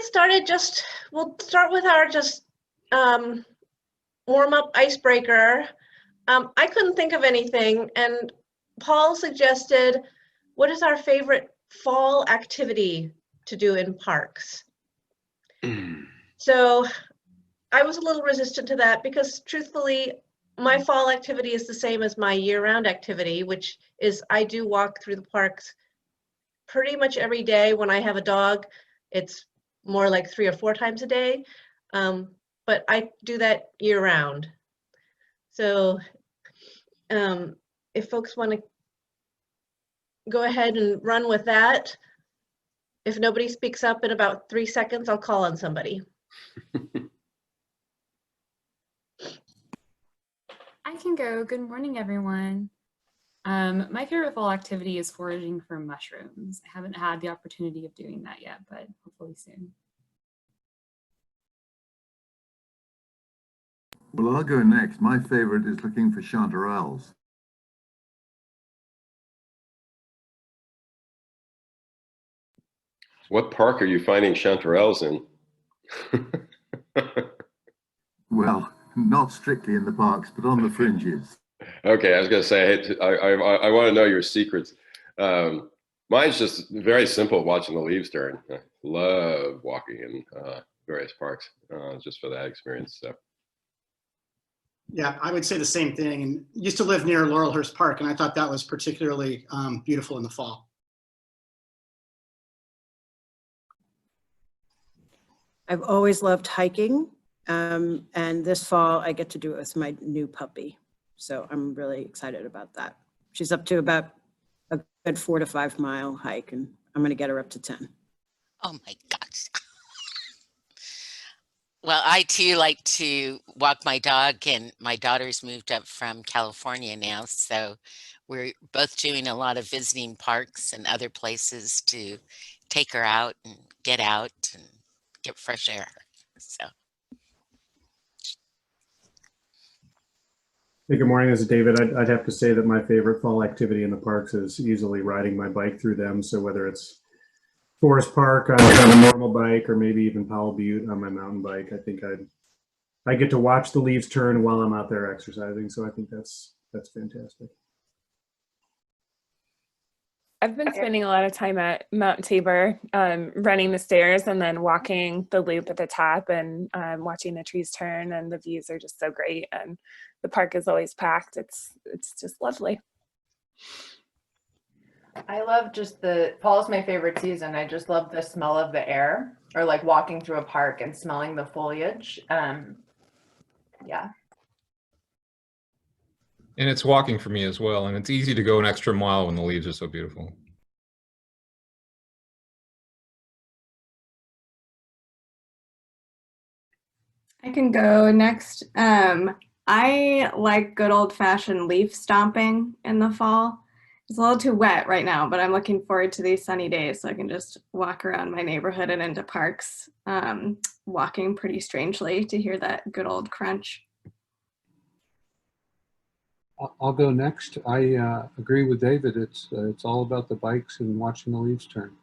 started we'll start with our warm-up icebreaker. I couldn't think of anything, and Paul suggested, what is our favorite fall activity to do in parks? So I was a little resistant to that because truthfully, my fall activity is the same as my year-round activity, which is I do walk through the parks pretty much every day. When I have a dog, it's more like 3 or 4 times a day, but I do that year-round. So if folks want to go ahead and run with that, if nobody speaks up in about 3 seconds, I'll call on somebody. I can go. Good morning, everyone. My favorite fall activity is foraging for mushrooms. I haven't had the opportunity of doing that yet, but hopefully soon. Well, I'll go next. My favorite is looking for chanterelles. What park are you finding chanterelles in? Well, not strictly in the parks, but on the fringes. Okay, I was gonna say, I want to know your secrets. Mine's just very simple, watching the leaves turn. I love walking in various parks just for that experience. So. Yeah, I would say the same thing. And used to live near Laurelhurst Park, and I thought that was particularly beautiful in the fall. I've always loved hiking, and this fall I get to do it with my new puppy. So I'm really excited about that. She's up to about a good 4 to 5 mile hike, and I'm going to get her up to 10. Oh my gosh. Well, I too like to walk my dog, and my daughter's moved up from California now. So we're both doing a lot of visiting parks and other places to take her out and get fresh air. So. Hey, good morning. This is David. I'd have to say that my favorite fall activity in the parks is easily riding my bike through them. So whether it's Forest Park on a normal bike or maybe even Powell Butte on my mountain bike, I think I get to watch the leaves turn while I'm out there exercising. So I think that's fantastic. I've been spending a lot of time at Mount Tabor, running the stairs and then walking the loop at the top and watching the trees turn, and the views are just so great. And the park is always packed. It's just lovely. I love fall's my favorite season. I just love the smell of the air, or like walking through a park and smelling the foliage. Yeah. And it's walking for me as well. And it's easy to go an extra mile when the leaves are so beautiful. I can go next. I like good old-fashioned leaf stomping in the fall. It's a little too wet right now, but I'm looking forward to these sunny days so I can just walk around my neighborhood and into parks, walking pretty strangely to hear that good old crunch. I'll go next. I agree with David. It's all about the bikes and watching the leaves turn.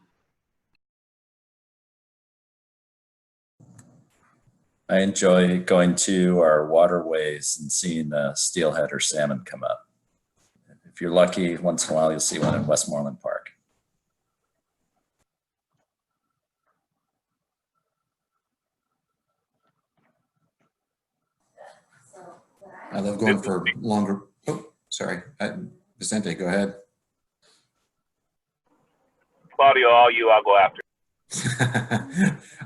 I enjoy going to our waterways and seeing the steelhead or salmon come up. If you're lucky, once in a while you'll see one in Westmoreland Park. I love going for longer. Oh, sorry. Vicente, go ahead. Claudio, all you, I'll go after.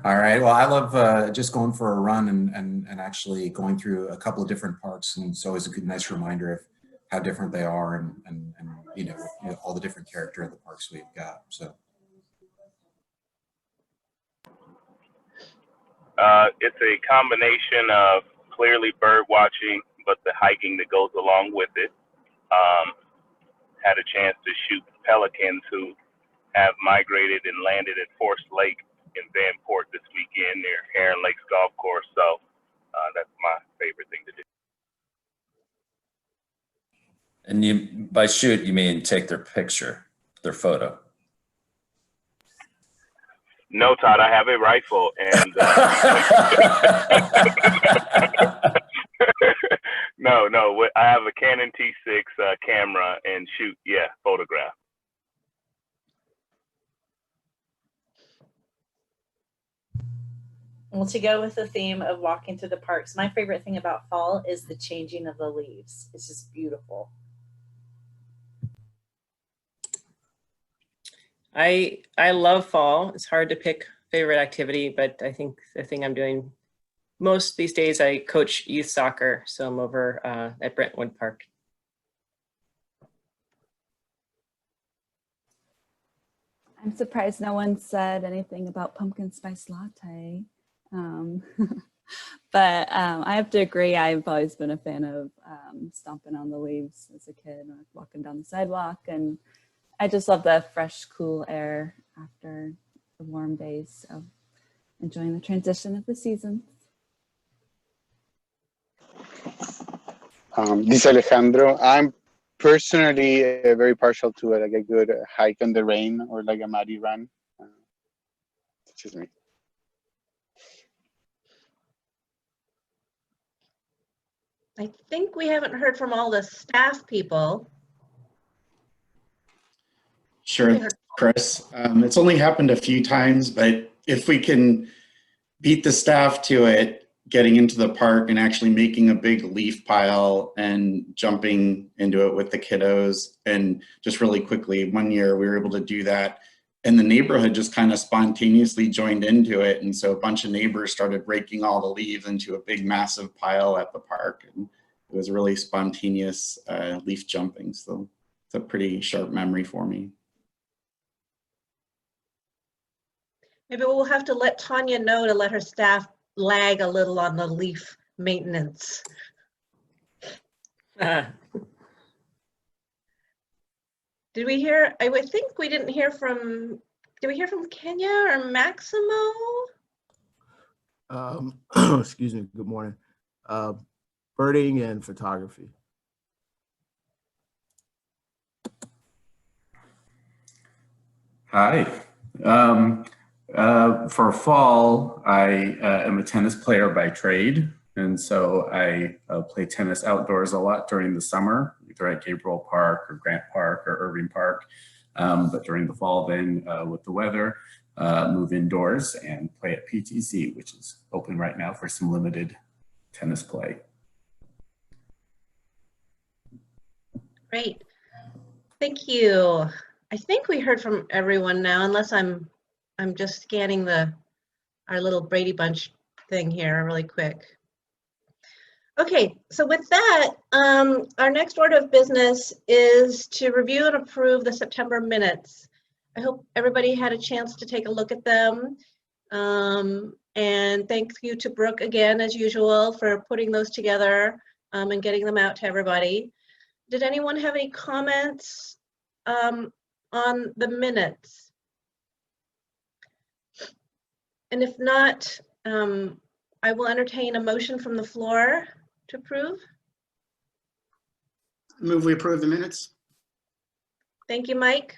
All right. Well, I love just going for a run and actually going through a couple of different parks. And it's always a good, nice reminder of how different they are and you know, all the different character of the parks we've got. So. It's a combination of clearly bird watching, but the hiking that goes along with it. Had a chance to shoot pelicans who have migrated and landed at Forest Lake in Vanport this weekend near Heron Lakes Golf Course. So that's my favorite thing to do. And you, by shoot, you mean take their picture, their photo? No, Todd. I have a rifle, and no. I have a Canon T6 camera and shoot, photograph. Well, to go with the theme of walking through the parks, my favorite thing about fall is the changing of the leaves. It's just beautiful. I love fall. It's hard to pick favorite activity, but I think the thing I'm doing most these days, I coach youth soccer, so I'm over at Brentwood Park. I'm surprised no one said anything about pumpkin spice latte. But I have to agree, I've always been a fan of stomping on the leaves as a kid, or walking down the sidewalk, and I just love the fresh, cool air after the warm days. So enjoying the transition of the seasons. This is Alejandro. I'm personally very partial to like a good hike in the rain or like a muddy run. It's just me. I think we haven't heard from all the staff people. Sure, Chris. It's only happened a few times, but if we can beat the staff to it, getting into the park and actually making a big leaf pile and jumping into it with the kiddos, and just really quickly, one year we were able to do that, and the neighborhood just kind of spontaneously joined into it, and so a bunch of neighbors started raking all the leaves into a big massive pile at the park, and it was really spontaneous leaf jumping. So it's a pretty sharp memory for me. Maybe we'll have to let Tanya know to let her staff lag a little on the leaf maintenance. Did we hear, I would think we didn't hear from, did we hear from Kenya or Maximo? Excuse me, good morning. Birding and photography. Hi. For fall, I am a tennis player by trade. And so I play tennis outdoors a lot during the summer, either at Gabriel Park or Grant Park or Irving Park. But during the fall, then with the weather, move indoors and play at PTC, which is open right now for some limited tennis play. Great. Thank you. I think we heard from everyone now, unless I'm just scanning our little Brady Bunch thing here really quick. Okay, so with that, our next order of business is to review and approve the September minutes. I hope everybody had a chance to take a look at them. And thank you to Brooke again, as usual, for putting those together and getting them out to everybody. Did anyone have any comments on the minutes? And if not, I will entertain a motion from the floor to approve. Move we approve the minutes. Thank you, Mike.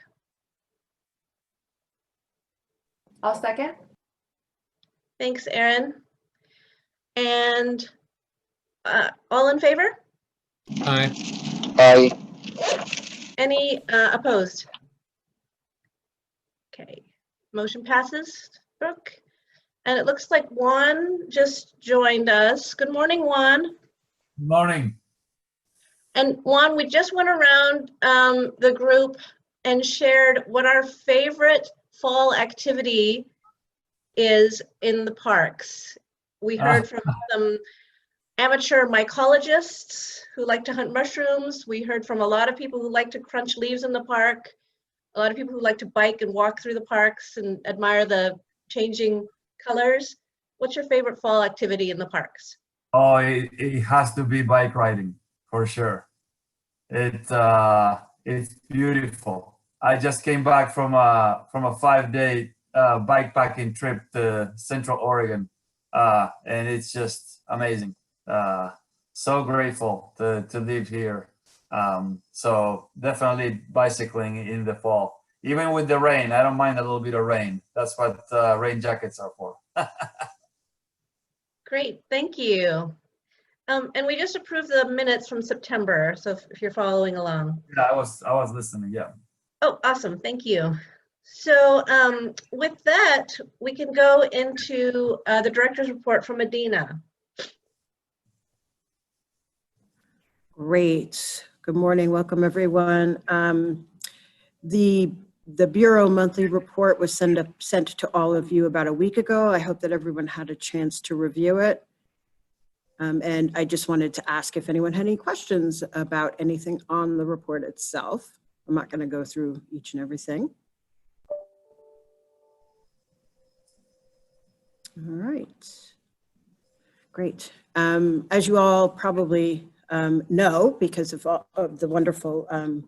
I'll second. Thanks, Erin. And all in favor? Aye. Aye. Any opposed? Okay, motion passes, Brooke. And it looks like Juan just joined us. Good morning, Juan. Good morning. And Juan, we just went around the group and shared what our favorite fall activity is in the parks. We heard from some amateur mycologists who like to hunt mushrooms. We heard from a lot of people who like to crunch leaves in the park. A lot of people who like to bike and walk through the parks and admire the changing colors. What's your favorite fall activity in the parks? Oh, it has to be bike riding for sure. It's beautiful. I just came back from a 5-day bikepacking trip to Central Oregon, and it's just amazing. So grateful to live here. So definitely bicycling in the fall. even with the rain, I don't mind a little bit of rain. That's what rain jackets are for. Great, thank you. And we just approved the minutes from September, so if you're following along. Yeah, I was listening. Yeah. Oh, awesome, thank you. So with that, we can go into the director's report from Adina. Great. Good morning. Welcome, everyone. The Bureau monthly report was sent to all of you about a week ago. I hope that everyone had a chance to review it. And I just wanted to ask if anyone had any questions about anything on the report itself. I'm not going to go through each and everything. All right. Great. As you all probably know, because of all of the wonderful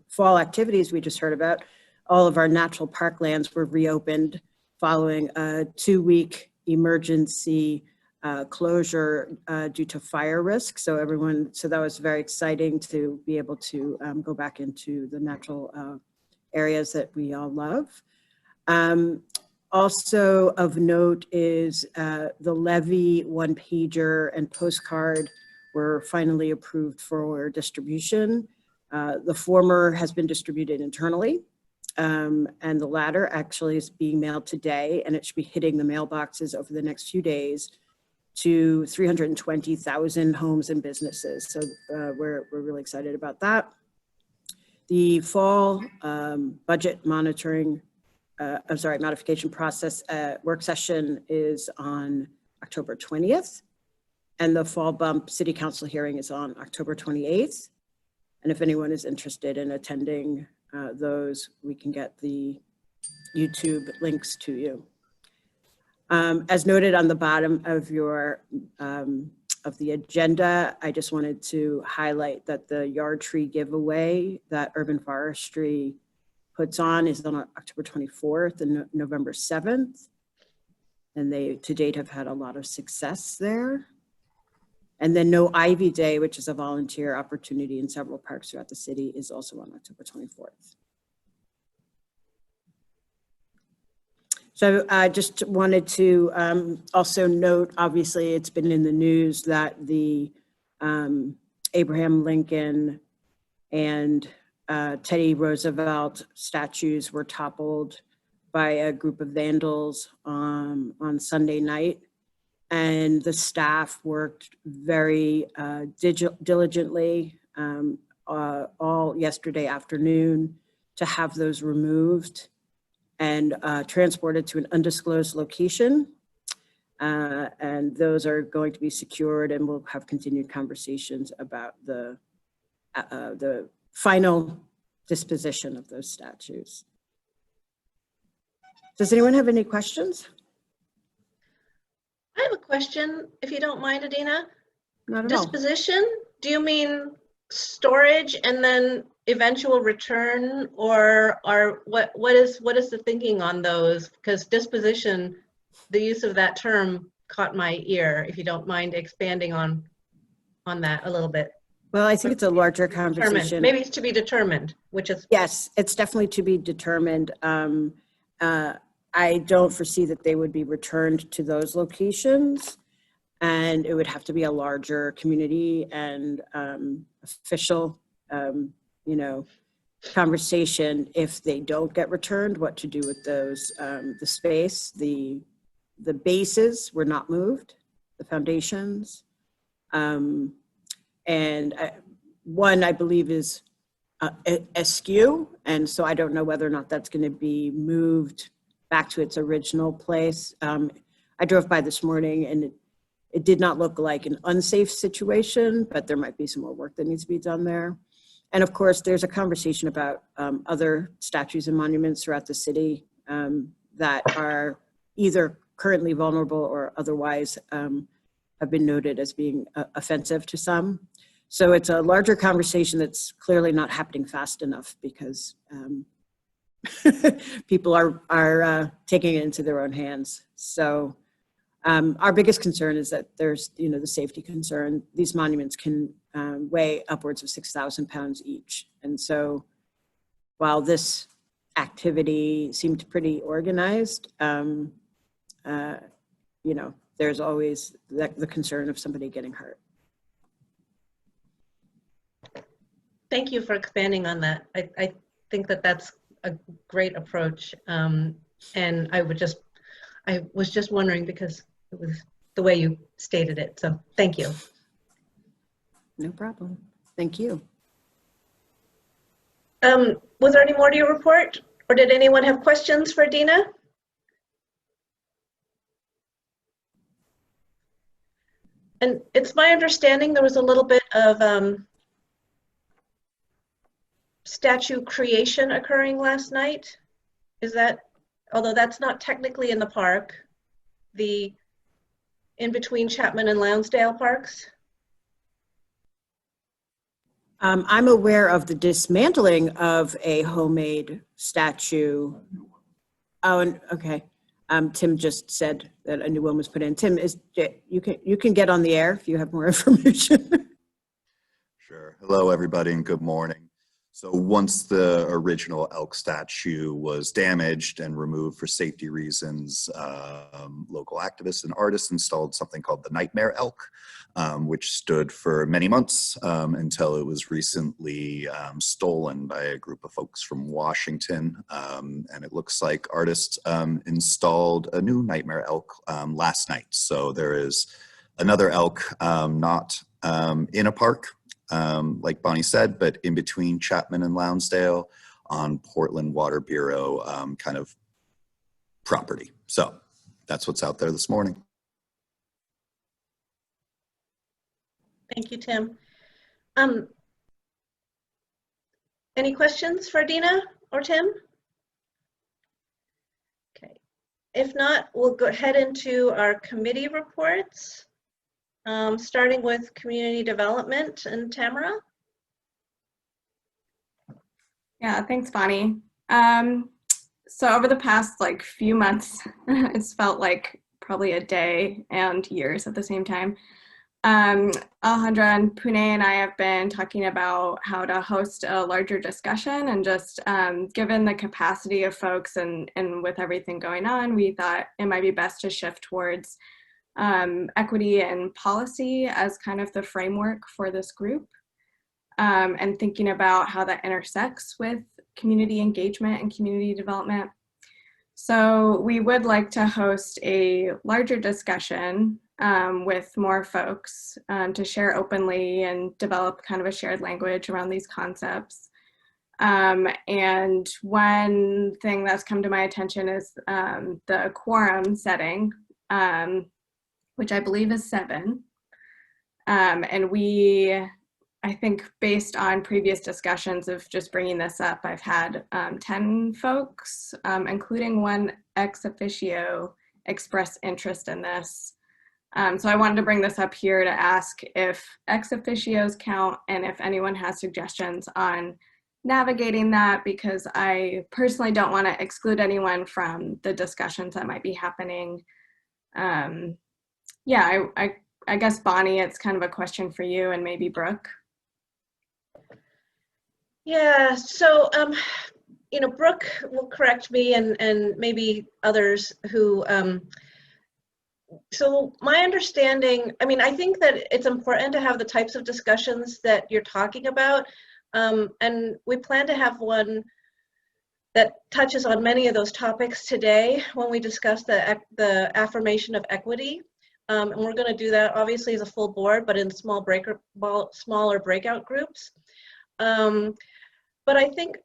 fall activities we just heard about, all of our natural parklands were reopened following a 2-week emergency closure due to fire risk. So that was very exciting to be able to go back into the natural areas that we all love. Also of note is the levy 1-pager and postcard were finally approved for distribution. The former has been distributed internally, and the latter actually is being mailed today, and it should be hitting the mailboxes over the next few days to 320,000 homes and businesses. So we're really excited about that. The fall budget monitoring, modification process work session is on October 20th. And the fall bump city council hearing is on October 28th. And if anyone is interested in attending those, we can get the YouTube links to you. As noted on the bottom of your of the agenda, I just wanted to highlight that the yard tree giveaway that Urban Forestry puts on is on October 24th and November 7th. And they to date have had a lot of success there. And then No Ivy Day, which is a volunteer opportunity in several parks throughout the city, is also on October 24th. So I just wanted to also note, obviously it's been in the news that the Abraham Lincoln and Teddy Roosevelt statues were toppled by a group of vandals on Sunday night. And the staff worked very diligently all yesterday afternoon to have those removed and transported to an undisclosed location. And those are going to be secured, and we'll have continued conversations about the final disposition of those statues. Does anyone have any questions? I have a question, if you don't mind, Adina. Not at all. Disposition, do you mean storage and then eventual return, or what is the thinking on those? Because disposition, the use of that term caught my ear, if you don't mind expanding on that a little bit. Well, I think it's a larger conversation. Maybe it's to be determined, which is. Yes, it's definitely to be determined. I don't foresee that they would be returned to those locations, and it would have to be a larger community and official, conversation if they don't get returned, what to do with those, the space, the bases were not moved, the foundations. And one, I believe, is askew, and so I don't know whether or not that's going to be moved back to its original place. I drove by this morning, and it did not look like an unsafe situation, but there might be some more work that needs to be done there. And of course, there's a conversation about other statues and monuments throughout the city that are either currently vulnerable or otherwise have been noted as being offensive to some. So it's a larger conversation that's clearly not happening fast enough because people are taking it into their own hands. So our biggest concern is that there's, the safety concern. These monuments can weigh upwards of 6,000 pounds each. And so while this activity seemed pretty organized. You know, there's always the concern of somebody getting hurt. Thank you for expanding on that. I think that that's a great approach. And I was just wondering because it was the way you stated it. So thank you. No problem. Thank you. Was there any more to your report, or did anyone have questions for Dina? And it's my understanding there was a little bit of statue creation occurring last night. Is that, although that's not technically in the park, the in between Chapman and Lonsdale parks? I'm aware of the dismantling of a homemade statue. Oh, and okay. Tim just said that a new one was put in. Tim, you can get on the air if you have more information. Sure. Hello, everybody, and good morning. So once the original elk statue was damaged and removed for safety reasons, local activists and artists installed something called the Nightmare Elk, which stood for many months until it was recently stolen by a group of folks from Washington. And it looks like artists installed a new Nightmare Elk last night. So there is another elk not in a park, like Bonnie said, but in between Chapman and Lonsdale on Portland Water Bureau kind of property. So that's what's out there this morning. Thank you, Tim. Any questions for Dina or Tim? Okay. If not, we'll go ahead into our committee reports. Starting with community development and Tamara. Yeah, thanks, Bonnie. So over the past few months, it's felt like probably a day and years at the same time. Alejandra and Pune and I have been talking about how to host a larger discussion, and just given the capacity of folks and with everything going on, we thought it might be best to shift towards equity and policy as kind of the framework for this group, and thinking about how that intersects with community engagement and community development. So we would like to host a larger discussion with more folks to share openly and develop kind of a shared language around these concepts. And one thing that's come to my attention is the quorum setting, which I believe is 7. And I think based on previous discussions of just bringing this up, I've had 10 folks, including one ex officio, express interest in this. So I wanted to bring this up here to ask if ex officios count and if anyone has suggestions on navigating that, because I personally don't want to exclude anyone from the discussions that might be happening. Yeah, I guess, Bonnie, it's kind of a question for you and maybe Brooke. Yeah, so, Brooke will correct me and maybe others who, so my understanding, I think that it's important to have the types of discussions that you're talking about. And we plan to have one that touches on many of those topics today when we discuss the affirmation of equity. And we're going to do that obviously as a full board, but in smaller breakout groups. But I think,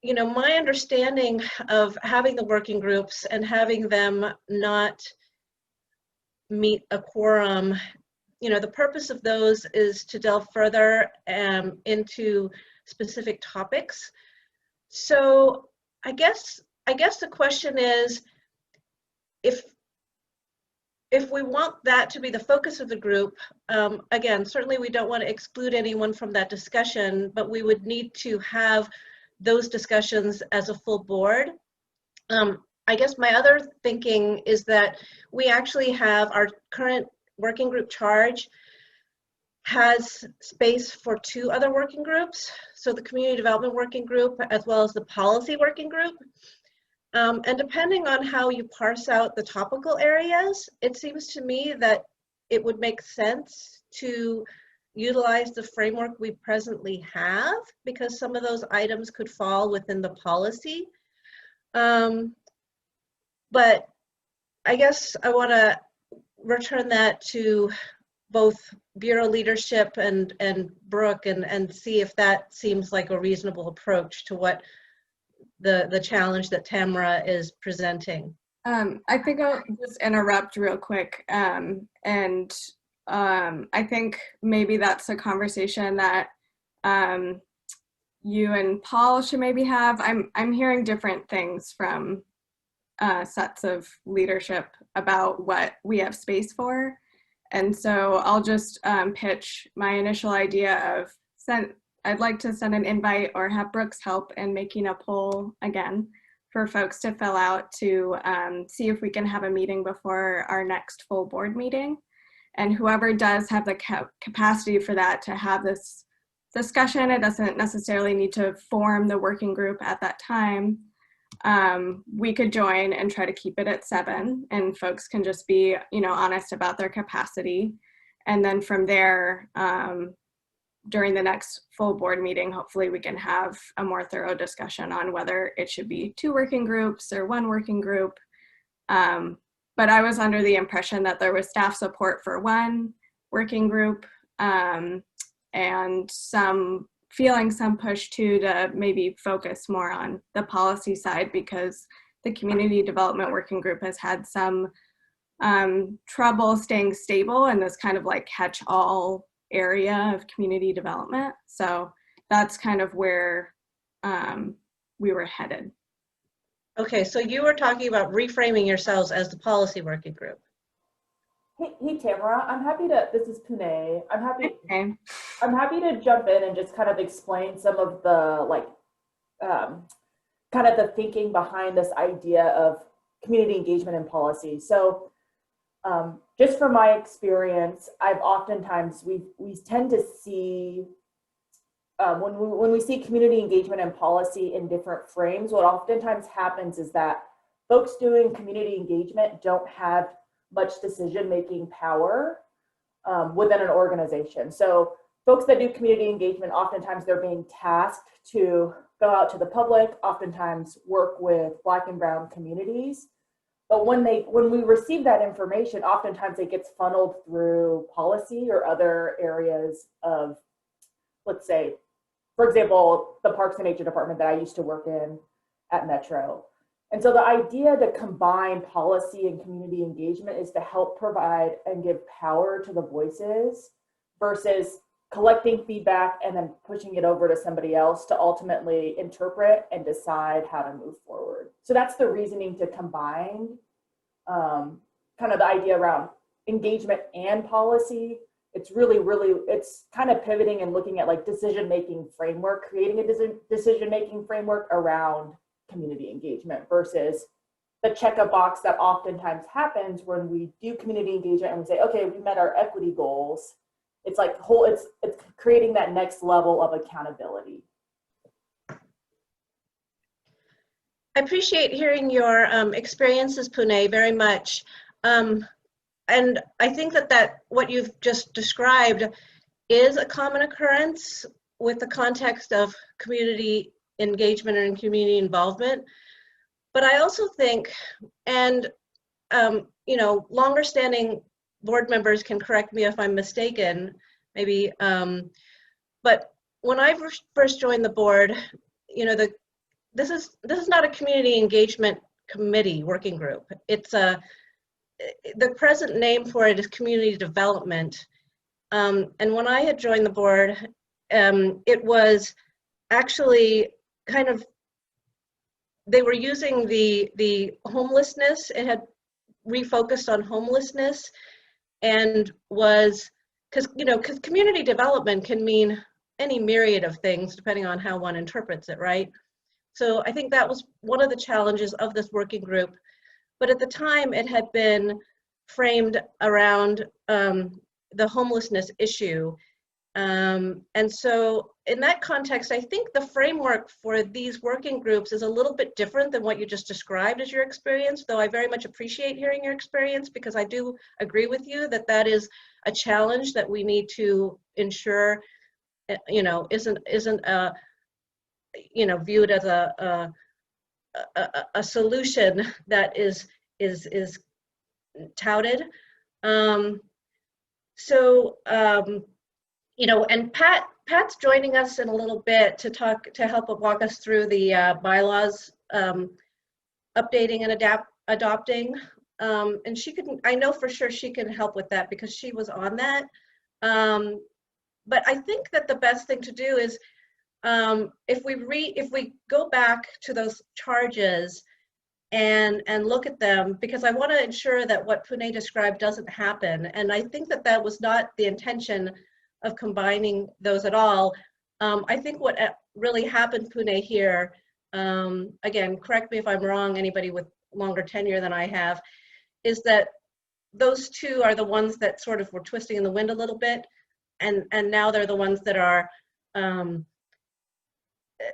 my understanding of having the working groups and having them not meet a quorum, the purpose of those is to delve further into specific topics. So I guess the question is, if we want that to be the focus of the group, again, certainly we don't want to exclude anyone from that discussion, but we would need to have those discussions as a full board. I guess my other thinking is that we actually have our current working group charge has space for 2 other working groups. So the community development working group, as well as the policy working group. And depending on how you parse out the topical areas, it seems to me that it would make sense to utilize the framework we presently have, because some of those items could fall within the policy. But I guess I want to return that to both Bureau leadership and Brooke and see if that seems like a reasonable approach to what the challenge that Tamara is presenting. I think I'll just interrupt real quick. I think maybe that's a conversation that you and Paul should maybe have. I'm hearing different things from sets of leadership about what we have space for. And so I'll just pitch my initial idea of I'd like to send an invite or have Brooks help in making a poll again for folks to fill out to see if we can have a meeting before our next full board meeting. And whoever does have the capacity for that to have this discussion, it doesn't necessarily need to form the working group at that time. We could join and try to keep it at 7, and folks can just be, honest about their capacity. And then from there, during the next full board meeting, hopefully we can have a more thorough discussion on whether it should be 2 working groups or 1 working group. But I was under the impression that there was staff support for 1 working group and some push too to maybe focus more on the policy side, because the community development working group has had some trouble staying stable in this kind of like catch-all area of community development. So that's kind of where we were headed. Okay, so you were talking about reframing yourselves as the policy working group. Hey Tamara, I'm happy to, this is Pune. I'm happy to jump in and just kind of explain some of the kind of the thinking behind this idea of community engagement and policy. So just from my experience, I've oftentimes, we tend to see, when we see community engagement and policy in different frames, what oftentimes happens is that folks doing community engagement don't have much decision-making power within an organization. So folks that do community engagement, oftentimes they're being tasked to go out to the public, oftentimes work with Black and Brown communities. But when we receive that information, oftentimes it gets funneled through policy or other areas of, let's say, for example, the Parks and Nature Department that I used to work in at Metro. And so the idea to combine policy and community engagement is to help provide and give power to the voices versus collecting feedback and then pushing it over to somebody else to ultimately interpret and decide how to move forward. So that's the reasoning to combine kind of the idea around engagement and policy. It's really, it's kind of pivoting and looking at like decision-making framework, creating a decision-making framework around community engagement versus the check-a-box that oftentimes happens when we do community engagement and we say, okay, we met our equity goals. It's like it's creating that next level of accountability. I appreciate hearing your experiences, Pune, very much. And I think that what you've just described is a common occurrence with the context of community engagement and community involvement. But I also think, and longer standing board members can correct me if I'm mistaken, maybe, but when I first joined the board, this is not a community engagement committee working group. It's the present name for it is community development. And when I had joined the board, it was actually kind of, they were using the homelessness. It had refocused on homelessness and was, because community development can mean any myriad of things depending on how one interprets it, right? So I think that was one of the challenges of this working group. But at the time, it had been framed around the homelessness issue. And so in that context, I think the framework for these working groups is a little bit different than what you just described as your experience, though I very much appreciate hearing your experience, because I do agree with you that that is a challenge that we need to ensure, you know, isn't you know, viewed as a solution that is touted. You know, and Pat's joining us in a little bit to help walk us through the bylaws updating and adopting. And she can, I know for sure she can help with that because she was on that. But I think that the best thing to do is if we go back to those charges and look at them, because I want to ensure that what Pune described doesn't happen. And I think that that was not the intention of combining those at all. I think what really happened, Pune, here, again, correct me if I'm wrong, anybody with longer tenure than I have, is that those two are the ones that sort of were twisting in the wind a little bit, and now they're the ones that are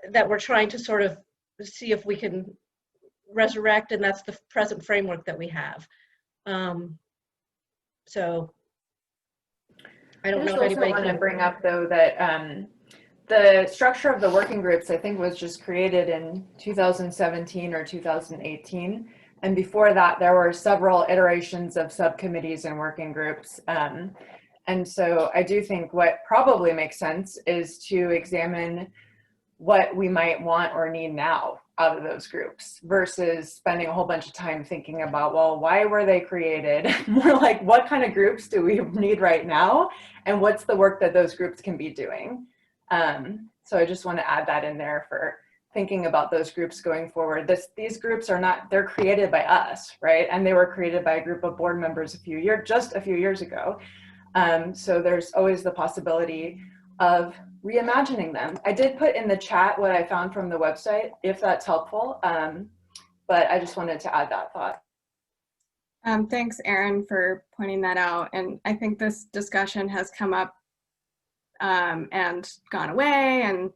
that we're trying to sort of see if we can resurrect, and that's the present framework that we have. So I don't know if anybody want to can bring up though that the structure of the working groups, I think, was just created in 2017 or 2018. And before that, there were several iterations of subcommittees and working groups. And so I do think what probably makes sense is to examine what we might want or need now out of those groups versus spending a whole bunch of time thinking about, well, why were they created? More like, what kind of groups do we need right now? And what's the work that those groups can be doing? So I just want to add that in there for thinking about those groups going forward. These groups are not, they're created by us, right? And they were created by a group of board members just a few years ago. So there's always the possibility of reimagining them. I did put in the chat what I found from the website, if that's helpful, but I just wanted to add that thought. Thanks, Erin, for pointing that out. And I think this discussion has come up and gone away. And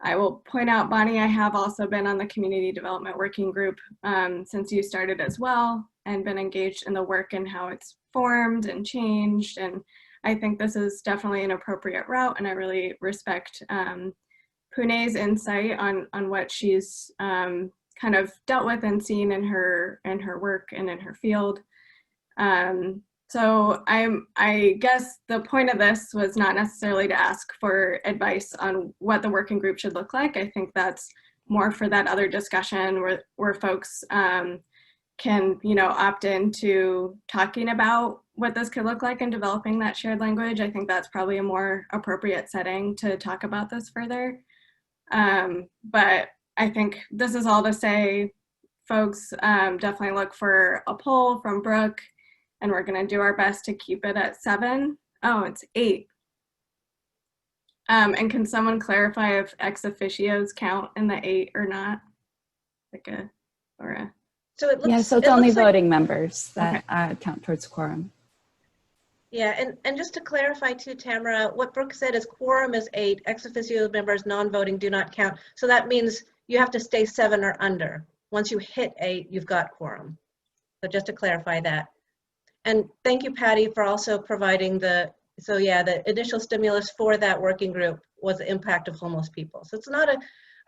I will point out, Bonnie, I have also been on the Community Development Working Group since you started as well, and been engaged in the work and how it's formed and changed. And I think this is definitely an appropriate route, and I really respect Pune's insight on what she's kind of dealt with and seen in her work and in her field. So I guess the point of this was not necessarily to ask for advice on what the working group should look like. I think that's more for that other discussion where folks can, you know, opt into talking about what this could look like and developing that shared language. I think that's probably a more appropriate setting to talk about this further. But I think this is all to say, folks, definitely look for a poll from Brooke, and we're going to do our best to keep it at 7. Oh, it's 8. And can someone clarify if ex officios count in the 8 or not? So it looks, yeah, so it's only voting members that count towards quorum. Yeah, and just to clarify too, Tamara, what Brooke said is quorum is 8, ex officio members non-voting do not count. So that means you have to stay 7 or under. Once you hit 8, you've got quorum. So just to clarify that. And thank you, Patty, for also providing the initial stimulus for that working group was the impact of homeless people. So it's not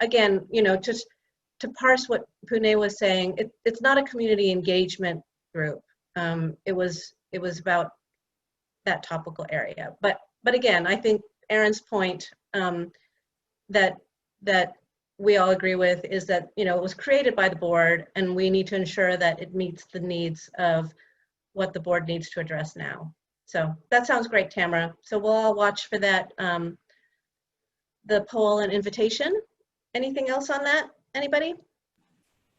again, you know, just to parse what Pune was saying, it's not a community engagement group. It was about that topical area. But again, I think Erin's point that we all agree with is that, you know, it was created by the board, and we need to ensure that it meets the needs of what the board needs to address now. So that sounds great, Tamara. So we'll all watch for that, the poll and invitation. Anything else on that? Anybody?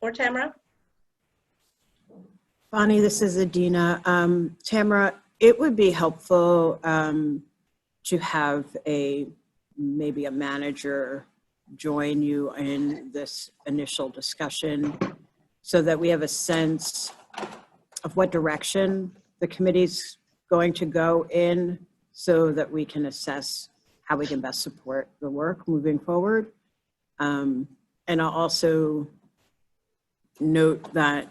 Or Tamara? Bonnie, this is Adina. Tamara, it would be helpful to have maybe a manager join you in this initial discussion so that we have a sense of what direction the committee's going to go in, so that we can assess how we can best support the work moving forward. And I'll also note that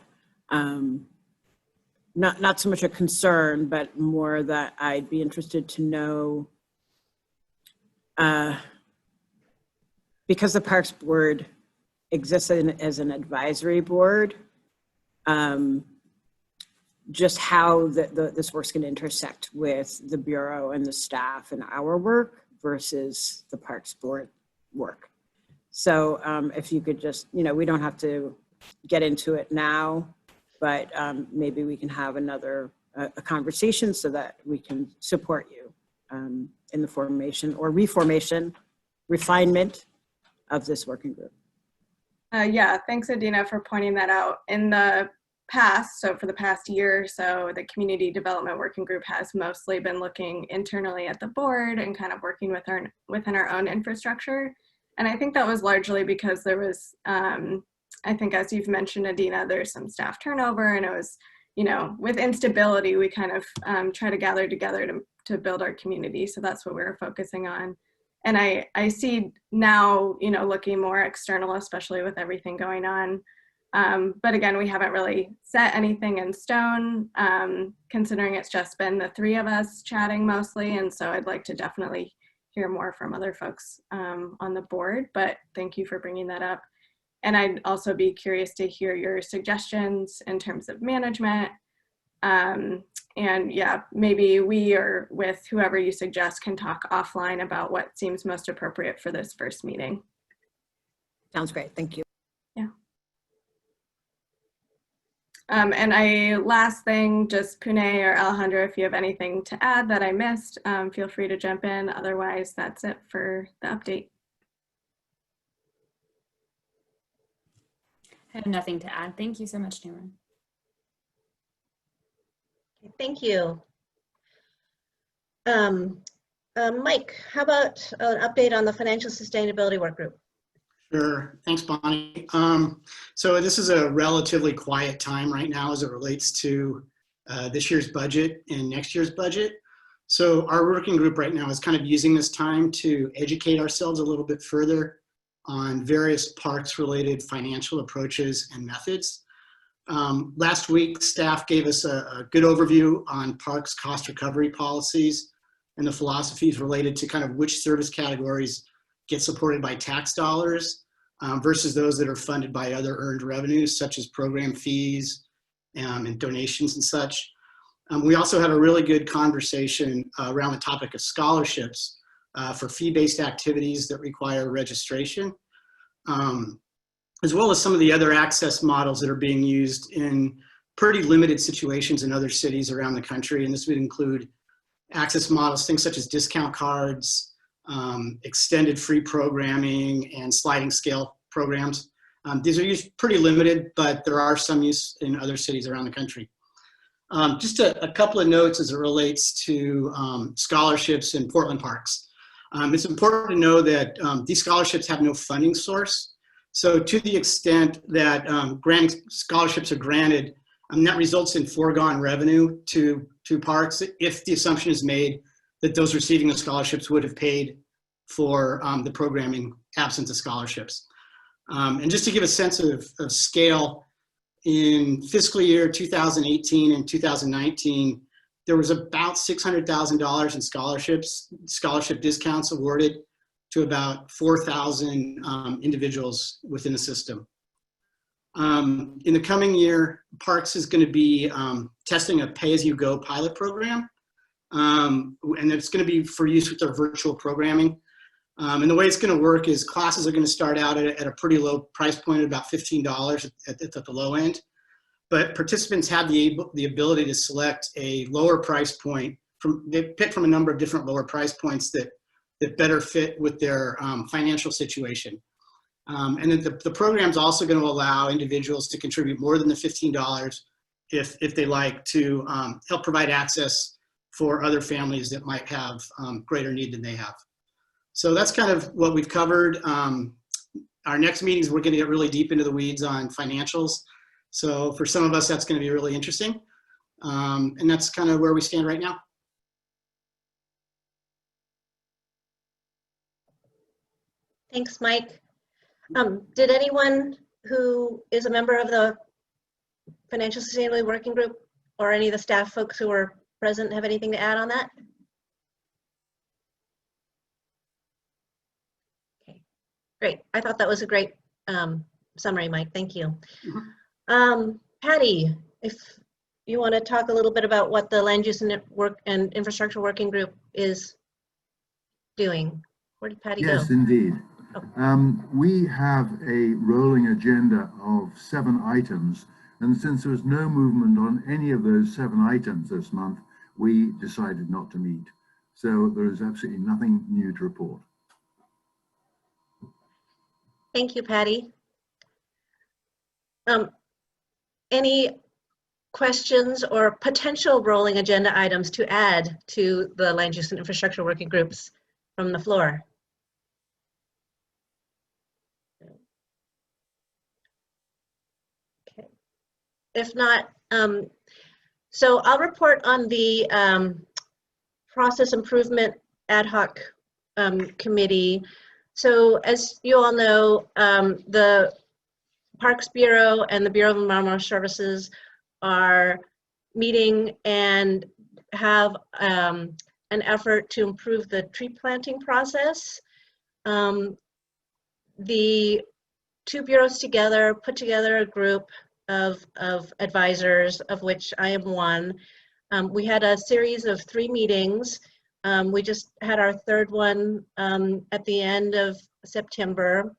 not so much a concern, but more that I'd be interested to know, because the Parks Board exists as an advisory board, just how this work's going to intersect with the Bureau and the staff and our work versus the Parks Board work. So if you could just, we don't have to get into it now, but maybe we can have another a conversation so that we can support you in the formation or reformation, refinement of this working group. Yeah, thanks Adina for pointing that out. In the past, so for the past year or so, the Community Development Working Group has mostly been looking internally at the board and kind of working within our own infrastructure. And I think that was largely because there was, I think as you've mentioned, Adina, there's some staff turnover, and it was, with instability, we kind of try to gather together to build our community. So that's what we were focusing on. And I see now, looking more external, especially with everything going on. But again, we haven't really set anything in stone, considering it's just been the three of us chatting mostly. And so I'd like to definitely hear more from other folks on the board, but thank you for bringing that up. And I'd also be curious to hear your suggestions in terms of management. And yeah, maybe we or with whoever you suggest can talk offline about what seems most appropriate for this first meeting. Sounds great, thank you. Yeah. And last thing, just Pune or Alejandro, if you have anything to add that I missed, feel free to jump in. Otherwise, that's it for the update. I have nothing to add. Thank you so much, Nora. Thank you. Mike, how about an update on the Financial Sustainability Work Group? Sure. Thanks, Bonnie. So this is a relatively quiet time right now as it relates to this year's budget and next year's budget. So our working group right now is kind of using this time to educate ourselves a little bit further on various parks-related financial approaches and methods. Last week, staff gave us a good overview on parks cost recovery policies and the philosophies related to kind of which service categories get supported by tax dollars versus those that are funded by other earned revenues, such as program fees and donations and such. We also had a really good conversation around the topic of scholarships for fee-based activities that require registration, as well as some of the other access models that are being used in pretty limited situations in other cities around the country. And this would include access models, things such as discount cards, extended free programming, and sliding scale programs. These are used pretty limited, but there are some use in other cities around the country. Just a couple of notes as it relates to scholarships in Portland parks. It's important to know that these scholarships have no funding source. So to the extent that granting scholarships are granted, that results in foregone revenue to parks if the assumption is made that those receiving the scholarships would have paid for the programming absent of scholarships. And just to give a sense of scale, in fiscal year 2018 and 2019, there was about $600,000 in scholarship discounts awarded to about 4,000 individuals within the system. In the coming year, Parks is going to be testing a pay-as-you-go pilot program, and it's going to be for use with their virtual programming. And the way it's going to work is classes are going to start out at a pretty low price point, at about $15 at the low end. But participants have the ability to select a lower price point. They pick from a number of different lower price points that better fit with their financial situation. And then the program's also going to allow individuals to contribute more than the $15 if they like to help provide access for other families that might have greater need than they have. So that's kind of what we've covered. Our next meetings, we're going to get really deep into the weeds on financials. So for some of us, that's going to be really interesting. And that's kind of where we stand right now. Thanks, Mike. Did anyone who is a member of the Financial Sustainability Working Group or any of the staff folks who were present have anything to add on that? Okay, great. I thought that was a great summary, Mike. Thank you. Patty, if you want to talk a little bit about what the Land Use and Infrastructure Working Group is doing. Where did Patty go? Yes, indeed. We have a rolling agenda of 7 items, and since there was no movement on any of those 7 items this month, we decided not to meet. So there is absolutely nothing new to report. Thank you, Patty. Any questions or potential rolling agenda items to add to the Land Use and Infrastructure Working Groups from the floor? Okay. If not, so I'll report on the process improvement ad hoc committee. So as you all know, the Parks Bureau and the Bureau of Environmental Services are meeting and have an effort to improve the tree planting process. The 2 bureaus together put together a group of advisors, of which I am one. We had a series of 3 meetings. We just had our 3rd one at the end of September.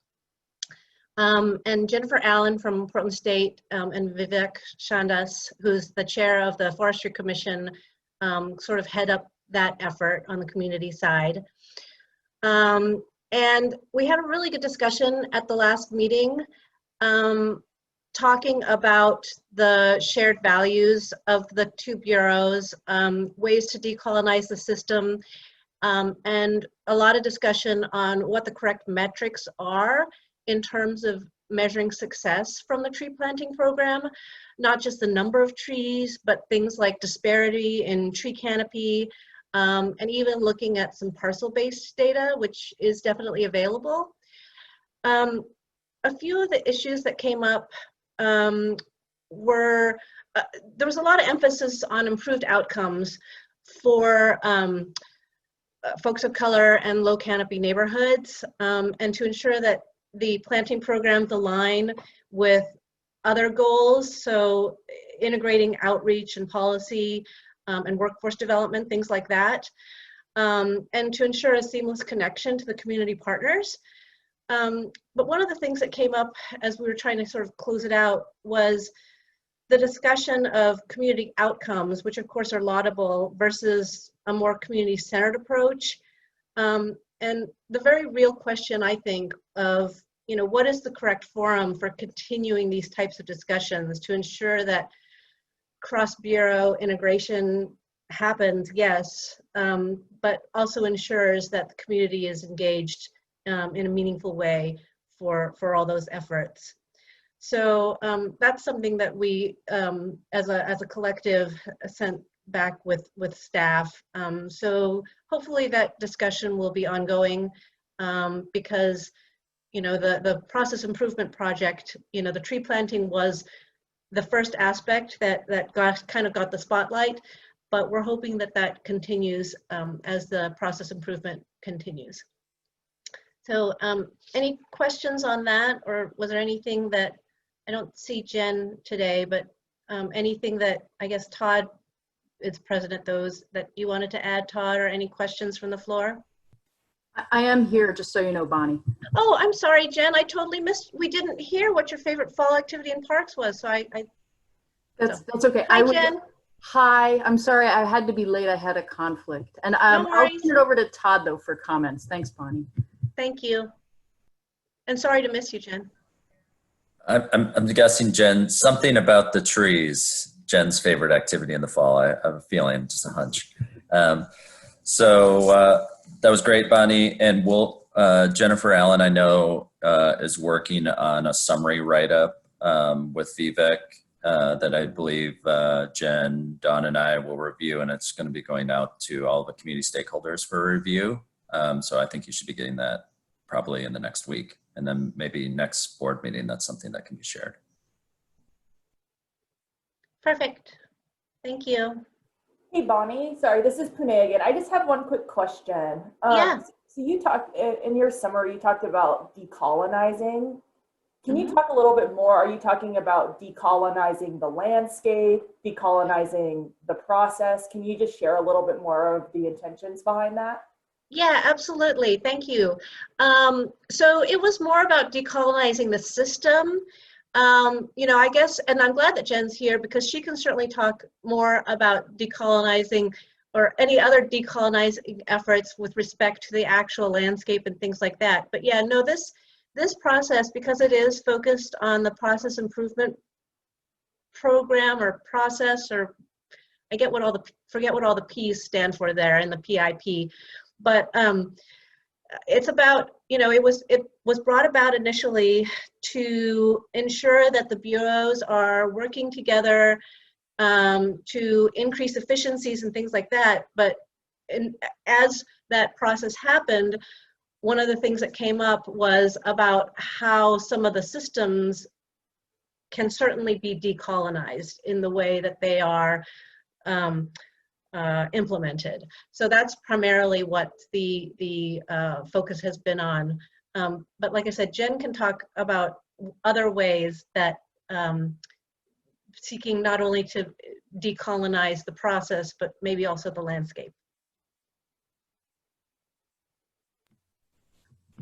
And Jennifer Allen from Portland State and Vivek Chandas, who's the chair of the Forestry Commission, sort of head up that effort on the community side. And we had a really good discussion at the last meeting, talking about the shared values of the 2 bureaus, ways to decolonize the system, and a lot of discussion on what the correct metrics are in terms of measuring success from the tree planting program, not just the number of trees, but things like disparity in tree canopy, and even looking at some parcel-based data, which is definitely available. A few of the issues that came up were, there was a lot of emphasis on improved outcomes for folks of color and low canopy neighborhoods, and to ensure that the planting programs align with other goals, so integrating outreach and policy and workforce development, things like that, and to ensure a seamless connection to the community partners. But one of the things that came up as we were trying to sort of close it out was the discussion of community outcomes, which of course are laudable, versus a more community-centered approach. And the very real question, I think, of, you know, what is the correct forum for continuing these types of discussions to ensure that cross-bureau integration happens, yes, but also ensures that the community is engaged in a meaningful way for all those efforts. So that's something that we, as a collective, sent back with staff. So hopefully that discussion will be ongoing, because, you know, the process improvement project, you know, the tree planting was the first aspect that kind of got the spotlight, but we're hoping that that continues as the process improvement continues. So any questions on that, or was there anything that, I don't see Jen today, but anything that, I guess Todd is president, those that you wanted to add, Todd, or any questions from the floor? I am here, just so you know, Bonnie. Oh, I'm sorry, Jen, I totally missed, we didn't hear what your favorite fall activity in parks was, so That's okay. Hi, Jen. Hi, I'm sorry, I had to be late, I had a conflict. And I'll turn it over to Todd, though, for comments. Thanks, Bonnie. Thank you. And sorry to miss you, Jen. I'm guessing, Jen, something about the trees, Jen's favorite activity in the fall. I have a feeling, just a hunch. So that was great, Bonnie. And we'll, Jennifer Allen, I know, is working on a summary write-up with Vivek that I believe Jen, Don, and I will review, and it's going to be going out to all the community stakeholders for review. So I think you should be getting that probably in the next week. And then maybe next board meeting, that's something that can be shared. Perfect. Thank you. Hey, Bonnie, sorry, this is Pune again. I just have one quick question. Yeah. So you talked, in your summary, you talked about decolonizing. Can you talk a little bit more? Are you talking about decolonizing the landscape, decolonizing the process? Can you just share a little bit more of the intentions behind that? Yeah, absolutely. Thank you. So it was more about decolonizing the system. You know, I guess, and I'm glad that Jen's here because she can certainly talk more about decolonizing or any other decolonizing efforts with respect to the actual landscape and things like that. But yeah, no, this process, because it is focused on the process improvement program or process, or I forget what all the P's stand for there in the PIP. But it's about, you know, it was brought about initially to ensure that the bureaus are working together to increase efficiencies and things like that. But as that process happened, one of the things that came up was about how some of the systems can certainly be decolonized in the way that they are implemented. So that's primarily what the focus has been on. But like I said, Jen can talk about other ways that seeking not only to decolonize the process, but maybe also the landscape.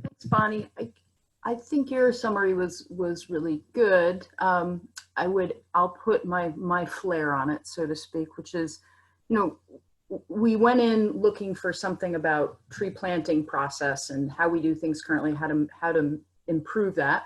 Thanks, Bonnie. I think your summary was really good. I'll put my flair on it, so to speak, which is, you know, we went in looking for something about tree planting process and how we do things currently, how to improve that.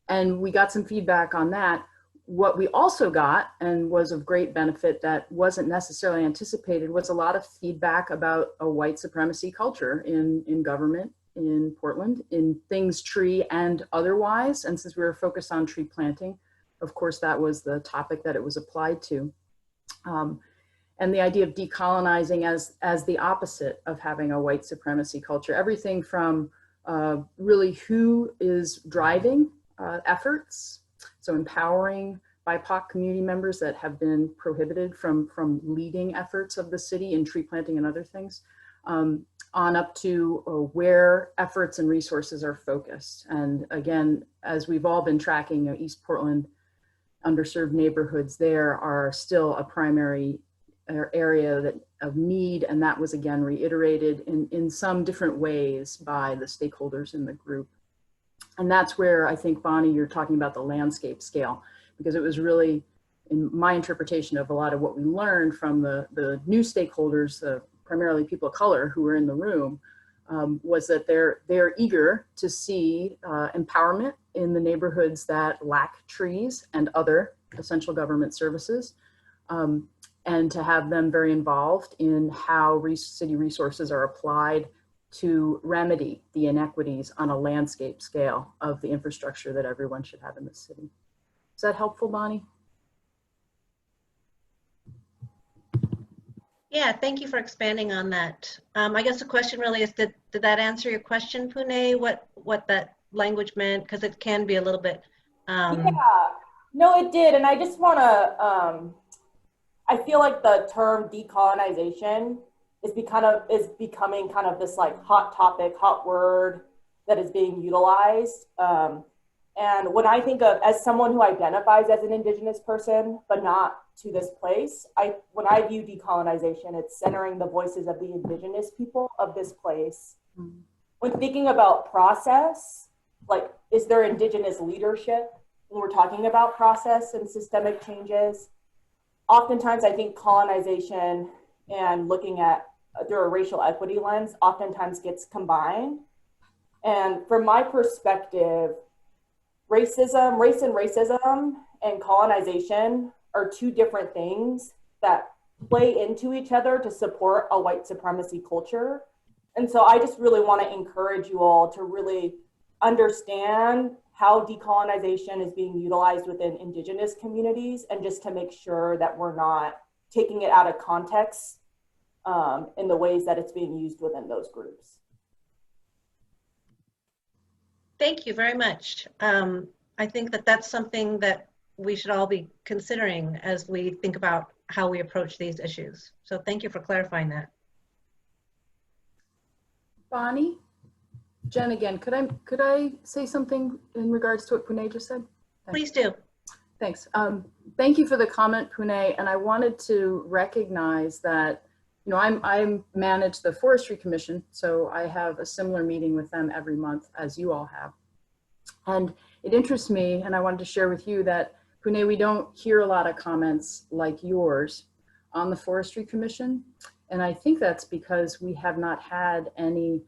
And we got some feedback on that. What we also got, and was of great benefit that wasn't necessarily anticipated, was a lot of feedback about a white supremacy culture in government in Portland, in things tree and otherwise. And since we were focused on tree planting, of course, that was the topic that it was applied to. And the idea of decolonizing as the opposite of having a white supremacy culture. Everything from really who is driving efforts, so empowering BIPOC community members that have been prohibited from leading efforts of the city in tree planting and other things, on up to where efforts and resources are focused. And again, as we've all been tracking, you know, East Portland, underserved neighborhoods there are still a primary area of need, and that was again reiterated in some different ways by the stakeholders in the group. And that's where I think, Bonnie, you're talking about the landscape scale, because it was really, in my interpretation of a lot of what we learned from the new stakeholders, primarily people of color who were in the room, was that they're eager to see empowerment in the neighborhoods that lack trees and other essential government services, and to have them very involved in how city resources are applied to remedy the inequities on a landscape scale of the infrastructure that everyone should have in the city. Is that helpful, Bonnie? Yeah, thank you for expanding on that. I guess the question really is, did that answer your question, Pune? What that language meant? Because it can be a little bit. Yeah, no, it did. And I just want to, I feel like the term decolonization is becoming kind of this like hot topic, hot word that is being utilized. And when I think of, as someone who identifies as an Indigenous person, but not to this place, when I view decolonization, it's centering the voices of the Indigenous people of this place. Mm-hmm. When thinking about process, like, is there Indigenous leadership when we're talking about process and systemic changes? Oftentimes, I think colonization and looking at through a racial equity lens oftentimes gets combined. And from my perspective, race and racism and colonization are two different things that play into each other to support a white supremacy culture. And so I just really want to encourage you all to really understand how decolonization is being utilized within Indigenous communities, and just to make sure that we're not taking it out of context in the ways that it's being used within those groups. Thank you very much. I think that that's something that we should all be considering as we think about how we approach these issues. So thank you for clarifying that. Bonnie? Jen again, could I say something in regards to what Pune just said? Please do. Thanks. Thank you for the comment, Pune. And I wanted to recognize that, you know, I manage the Forestry Commission, so I have a similar meeting with them every month as you all have. And it interests me, and I wanted to share with you that, Pune, we don't hear a lot of comments like yours on the Forestry Commission. And I think that's because we have not had any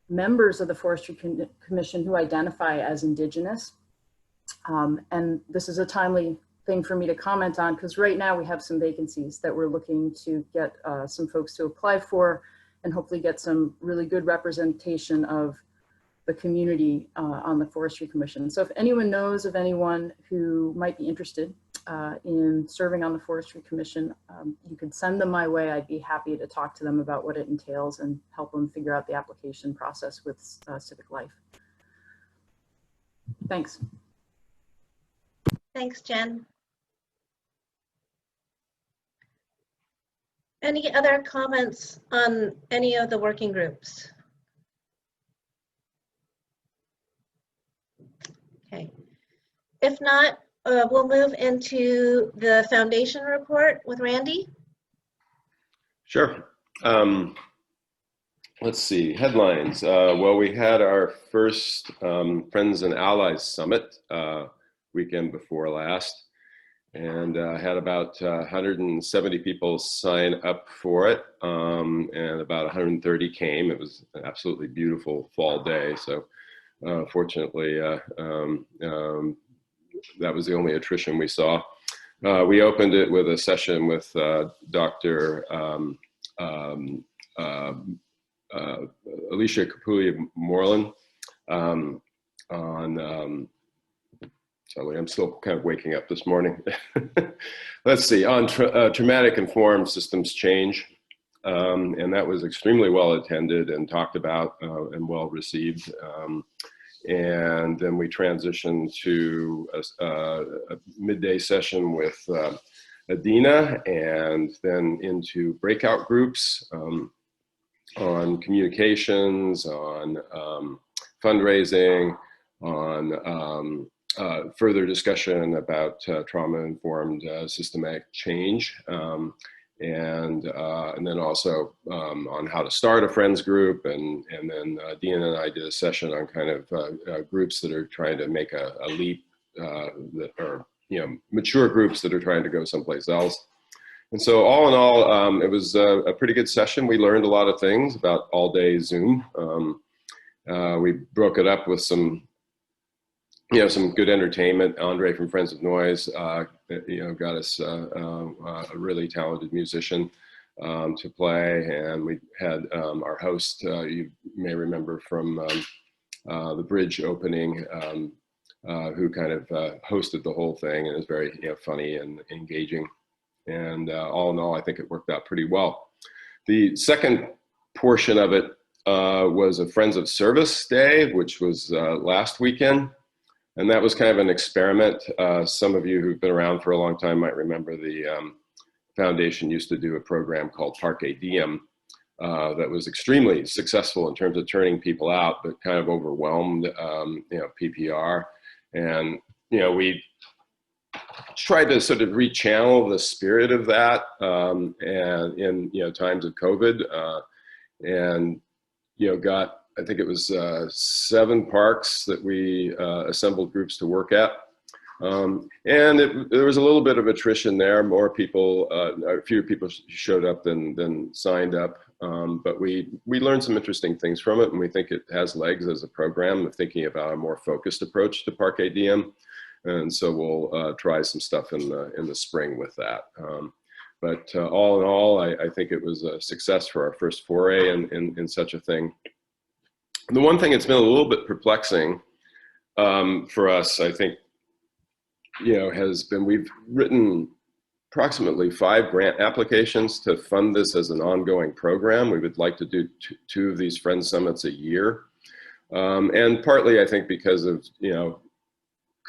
members of the Forestry Commission who identify as Indigenous. And this is a timely thing for me to comment on, because right now we have some vacancies that we're looking to get some folks to apply for and hopefully get some really good representation of the community on the Forestry Commission. So if anyone knows of anyone who might be interested in serving on the Forestry Commission, you could send them my way. I'd be happy to talk to them about what it entails and help them figure out the application process with Civic Life. Thanks. Thanks, Jen. Any other comments on any of the working groups? Okay. If not, we'll move into the foundation report with Randy. Sure. Let's see, headlines. Well, we had our first Friends and Allies Summit weekend before last, and had about 170 people sign up for it, and about 130 came. It was an absolutely beautiful fall day, so fortunately that was the only attrition we saw. We opened it with a session with Dr. Alicia Capulia-Moreland on sorry, I'm still kind of waking up this morning. Let's see, on traumatic informed systems change. And that was extremely well attended and talked about and well received. And then we transitioned to a midday session with Adina, and then into breakout groups on communications, on fundraising, on further discussion about trauma-informed systematic change, and then also on how to start a friends group, and then Dean and I did a session on kind of groups that are trying to make a leap, that are, you know, mature groups that are trying to go someplace else. And so all in all, it was a pretty good session. We learned a lot of things about all-day Zoom. We broke it up with some, you know, some good entertainment. Andre from Friends of Noise, you know, got us a really talented musician to play, and we had our host, you may remember from the bridge opening, who kind of hosted the whole thing, and is very, you know, funny and engaging. And all in all, I think it worked out pretty well. The second portion of it was a Friends of Service Day, which was last weekend. And that was kind of an experiment. Some of you who've been around for a long time might remember the foundation used to do a program called Parque Diem that was extremely successful in terms of turning people out, but kind of overwhelmed, you know, PPR. And, you know, we tried to sort of rechannel the spirit of that and in, you know, times of COVID, and, you know, got, I think it was 7 parks that we assembled groups to work at. And there was a little bit of attrition there. More people, a few people showed up than signed up. But we learned some interesting things from it, and we think it has legs as a program of thinking about a more focused approach to Parque Diem. And so we'll try some stuff in the spring with that. But all in all, I think it was a success for our first foray in such a thing. The one thing that's been a little bit perplexing for us, I think, you know, has been, we've written approximately 5 grant applications to fund this as an ongoing program. We would like to do 2 of these Friends Summits a year. And partly, I think, because of, you know,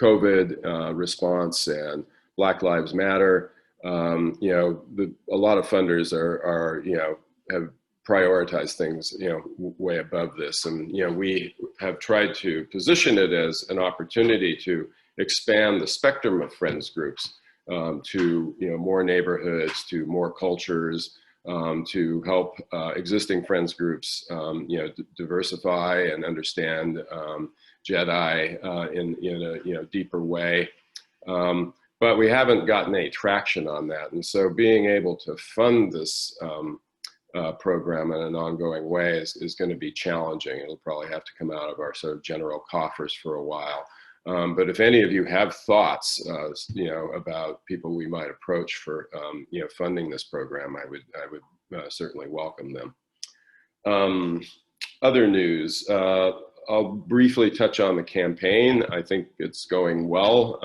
COVID response and Black Lives Matter, you know, a lot of funders are, you know, have prioritized things, you know, way above this. And, you know, we have tried to position it as an opportunity to expand the spectrum of friends groups to, you know, more neighborhoods, to more cultures, to help existing friends groups, you know, diversify and understand JEDI in a, you know, deeper way. But we haven't gotten any traction on that. And so being able to fund this program in an ongoing way is going to be challenging. It'll probably have to come out of our sort of general coffers for a while. But if any of you have thoughts, you know, about people we might approach for, you know, funding this program, I would certainly welcome them. Other news, I'll briefly touch on the campaign. I think it's going well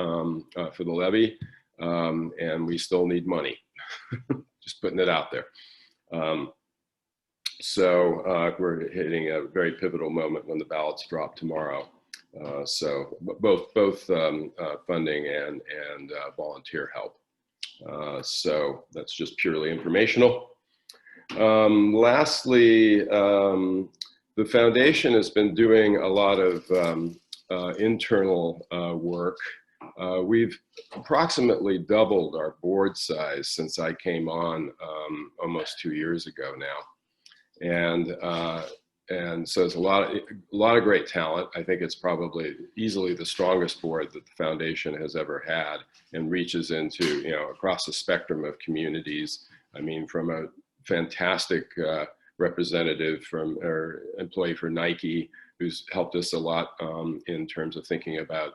for the levy, and we still need money. Just putting it out there. So we're hitting a very pivotal moment when the ballots drop tomorrow. So both funding and volunteer help. So that's just purely informational. Lastly, the foundation has been doing a lot of internal work. We've approximately doubled our board size since I came on almost 2 years ago now. And so it's a lot of great talent. I think it's probably easily the strongest board that the foundation has ever had, and reaches into, you know, across the spectrum of communities. I mean, from a fantastic representative from or employee for Nike, who's helped us a lot in terms of thinking about,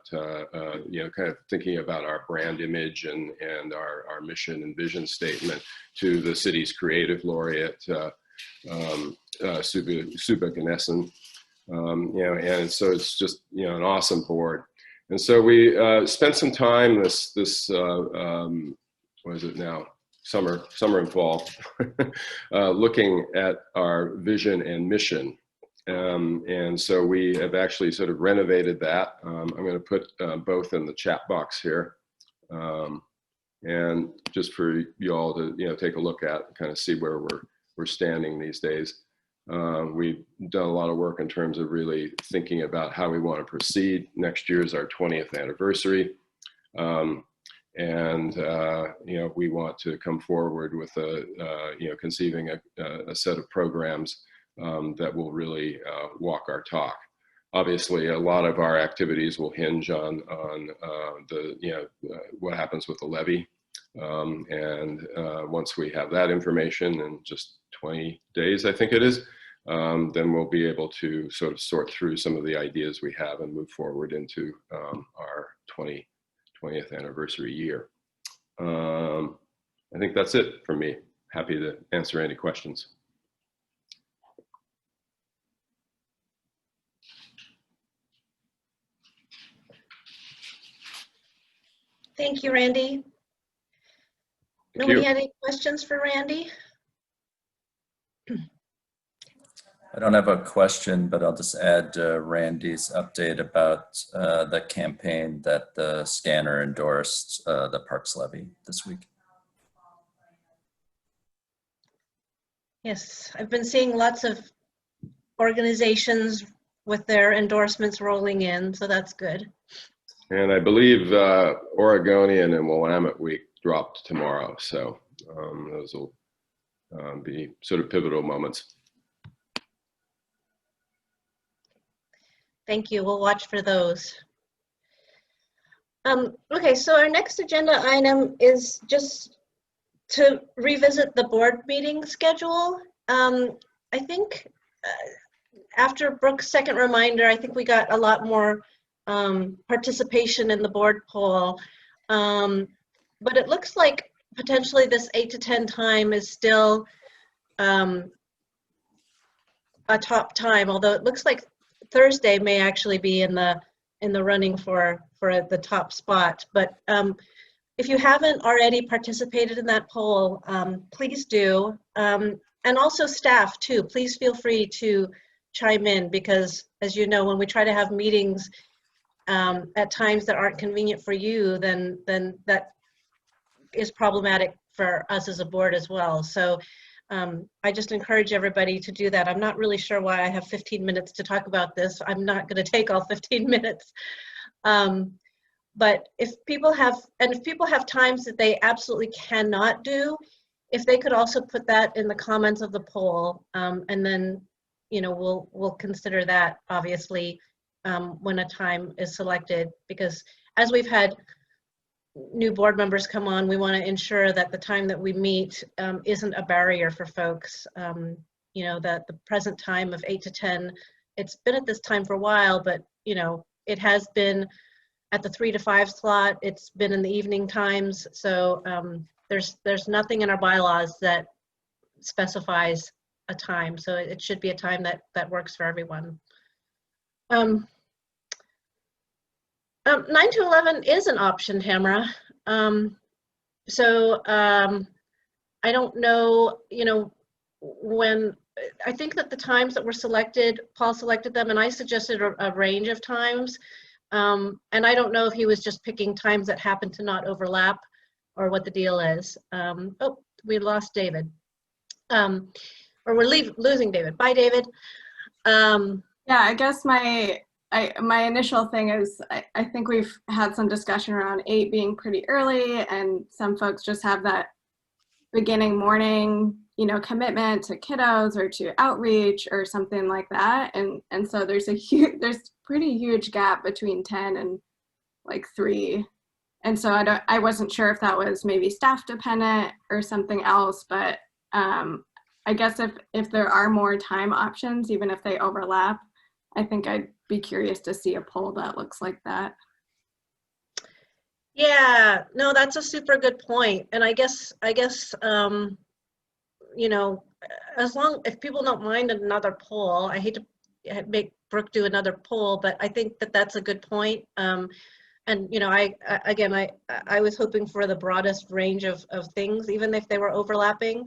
you know, kind of thinking about our brand image and our mission and vision statement, to the city's creative laureate, Suba Ganesan, you know, and so it's just, you know, an awesome board. And so we spent some time this what is it now? Summer and fall, looking at our vision and mission. And so we have actually sort of renovated that. I'm going to put both in the chat box here. And just for you all to, you know, take a look at, kind of see where we're standing these days. We've done a lot of work in terms of really thinking about how we want to proceed. Next year is our 20th anniversary. And you know, we want to come forward with you know, conceiving a set of programs that will really walk our talk. Obviously, a lot of our activities will hinge on the, you know, what happens with the levy. And once we have that information in just 20 days, I think it is, then we'll be able to sort of sort through some of the ideas we have and move forward into our 20th anniversary year. I think that's it for me. Happy to answer any questions. Thank you, Randy. Thank Nobody you. had any questions for Randy? I don't have a question, but I'll just add Randy's update about the campaign that the scanner endorsed the Parks Levy this week. Yes, I've been seeing lots of organizations with their endorsements rolling in, so that's good. And I believe Oregonian and Willamette Week dropped tomorrow. So those will be sort of pivotal moments. Thank you. We'll watch for those. Okay, so our next agenda item is just to revisit the board meeting schedule. I think after Brooke's second reminder, I think we got a lot more participation in the board poll. But it looks like potentially this 8 to 10 time is still a top time, although it looks like Thursday may actually be in the running for the top spot. But if you haven't already participated in that poll, please do. And also staff too, please feel free to chime in, because as you know, when we try to have meetings at times that aren't convenient for you, then that is problematic for us as a board as well. So I just encourage everybody to do that. I'm not really sure why I have 15 minutes to talk about this. I'm not going to take all 15 minutes. But if people have times that they absolutely cannot do, if they could also put that in the comments of the poll, and then, you know, we'll consider that obviously when a time is selected, because as we've had new board members come on, we want to ensure that the time that we meet isn't a barrier for folks. You know, that the present time of 8 to 10, it's been at this time for a while, but you know, it has been at the 3 to 5 slot. It's been in the evening times. So there's nothing in our bylaws that specifies a time. So it should be a time that works for everyone. 9 to 11 is an option, Tamara. So I don't know, you know, when, I think that the times that were selected, Paul selected them, and I suggested a range of times. And I don't know if he was just picking times that happen to not overlap or what the deal is. Oh, we lost David. Or we're losing David. Bye, David. Yeah, I guess my initial thing is I think we've had some discussion around 8 being pretty early, and some folks just have that beginning morning, you know, commitment to kiddos or to outreach or something like that, and so there's pretty huge gap between 10 and like 3, and so I wasn't sure if that was maybe staff dependent or something else, but I guess if there are more time options, even if they overlap, I think I'd be curious to see a poll that looks like that. Yeah, no, that's a super good point. And I guess, you know, if people don't mind another poll, I hate to make Brooke do another poll, but I think that that's a good point. And, you know, I was hoping for the broadest range of things, even if they were overlapping.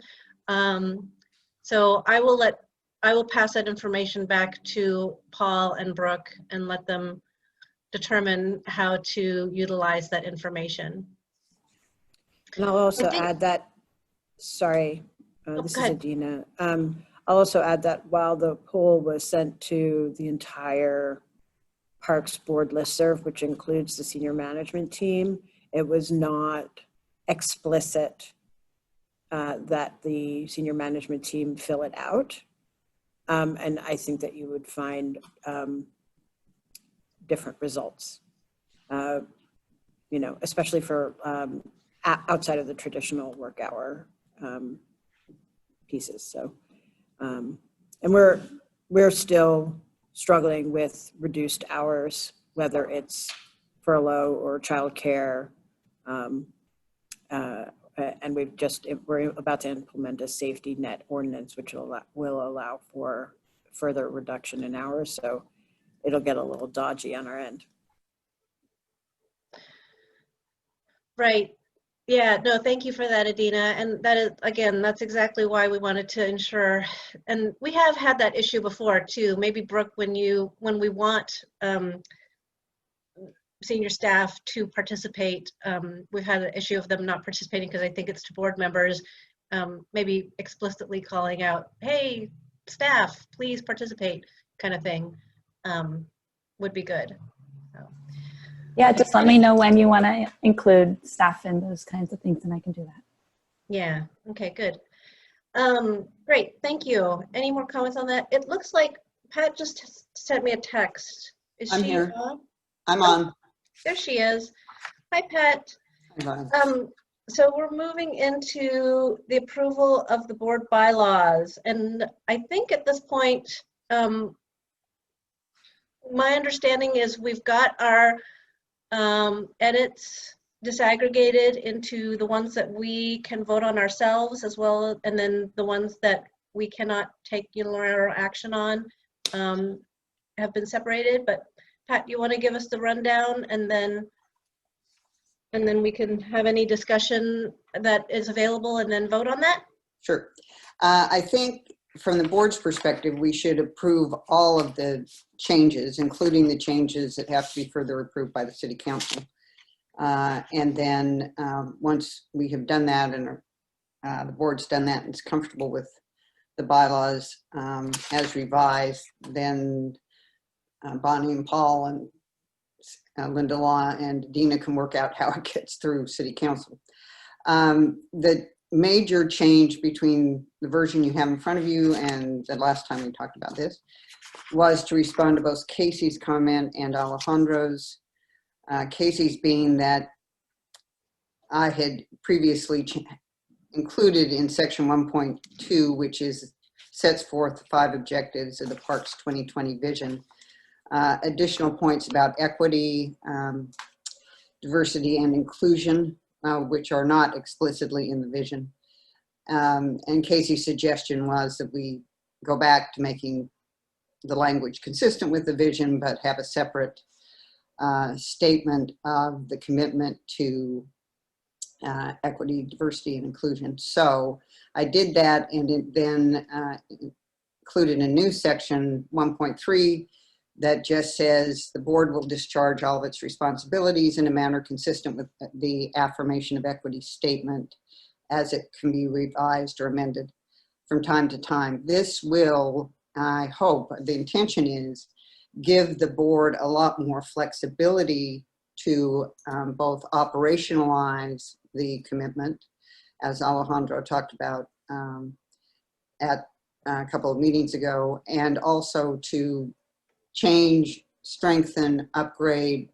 So I will pass that information back to Paul and Brooke and let them determine how to utilize that information. And I'll also add that, sorry, this is Adina. I'll also add that while the poll was sent to the entire Parks Board listserv, which includes the senior management team, it was not explicit that the senior management team fill it out. And I think that you would find different results, you know, especially for outside of the traditional work hour pieces. So, and we're still struggling with reduced hours, whether it's furlough or childcare. And we're about to implement a safety net ordinance, which will allow for further reduction in hours. So it'll get a little dodgy on our end. Right. Yeah, no, thank you for that, Adina. And that is, again, that's exactly why we wanted to ensure, and we have had that issue before too. Maybe Brooke, when we want senior staff to participate, we've had an issue of them not participating because I think it's to board members, maybe explicitly calling out, hey, staff, please participate, kind of thing, would be good. So. Yeah, just let me know when you want to include staff in those kinds of things and I can do that. Yeah, okay, good. Great, thank you. Any more comments on that? It looks like Pat just sent me a text. Is I'm she here. on? I'm on. There she is. Hi, Pat. So we're moving into the approval of the board bylaws. And I think at this point, my understanding is we've got our edits disaggregated into the ones that we can vote on ourselves as well, and then the ones that we cannot take unilateral action on have been separated. But Pat, you want to give us the rundown, and then we can have any discussion that is available and then vote on that? Sure. I think from the board's perspective, we should approve all of the changes, including the changes that have to be further approved by the city council. And then once we have done that and the board's done that and is comfortable with the bylaws as revised, then Bonnie and Paul and Linda Law and Dina can work out how it gets through city council. The major change between the version you have in front of you and the last time we talked about this was to respond to both Casey's comment and Alejandro's. Casey's being that I had previously included in section 1.2, which sets forth the 5 objectives of the Parks 2020 vision, additional points about equity, diversity and inclusion, which are not explicitly in the vision. And Casey's suggestion was that we go back to making the language consistent with the vision, but have a separate statement of the commitment to equity, diversity, and inclusion. So I did that, and it then included a new section 1.3 that just says the board will discharge all of its responsibilities in a manner consistent with the affirmation of equity statement as it can be revised or amended from time to time. This will, I hope, the intention is, give the board a lot more flexibility to both operationalize the commitment, as Alejandro talked about at a couple of meetings ago, and also to change, strengthen, upgrade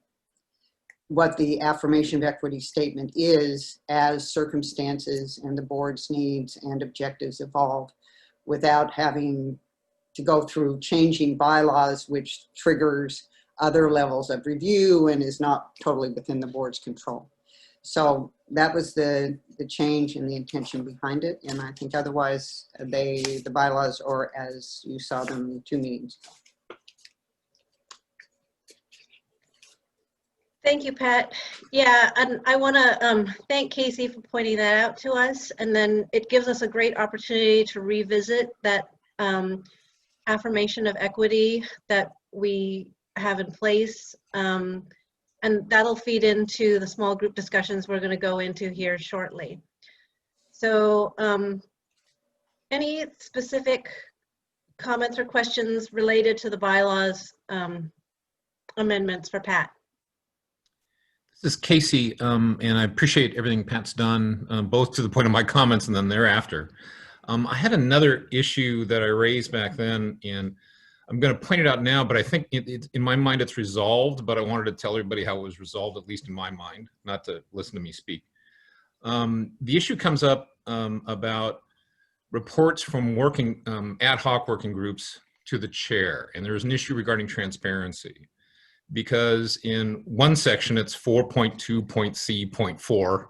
what the affirmation of equity statement is as circumstances and the board's needs and objectives evolve, without having to go through changing bylaws, which triggers other levels of review and is not totally within the board's control. So that was the change and the intention behind it. And I think otherwise the bylaws are as you saw them in 2 meetings. Thank you, Pat. Yeah, and I want to thank Casey for pointing that out to us. And then it gives us a great opportunity to revisit that affirmation of equity that we have in place. And that'll feed into the small group discussions we're going to go into here shortly. So any specific comments or questions related to the bylaws amendments for Pat? This is Casey, and I appreciate everything Pat's done, both to the point of my comments and then thereafter. I had another issue that I raised back then, and I'm going to point it out now, but I think in my mind it's resolved, but I wanted to tell everybody how it was resolved, at least in my mind, not to listen to me speak. The issue comes up about reports from ad hoc working groups to the chair, and there's an issue regarding transparency. Because in one section, it's 4.2.c.4.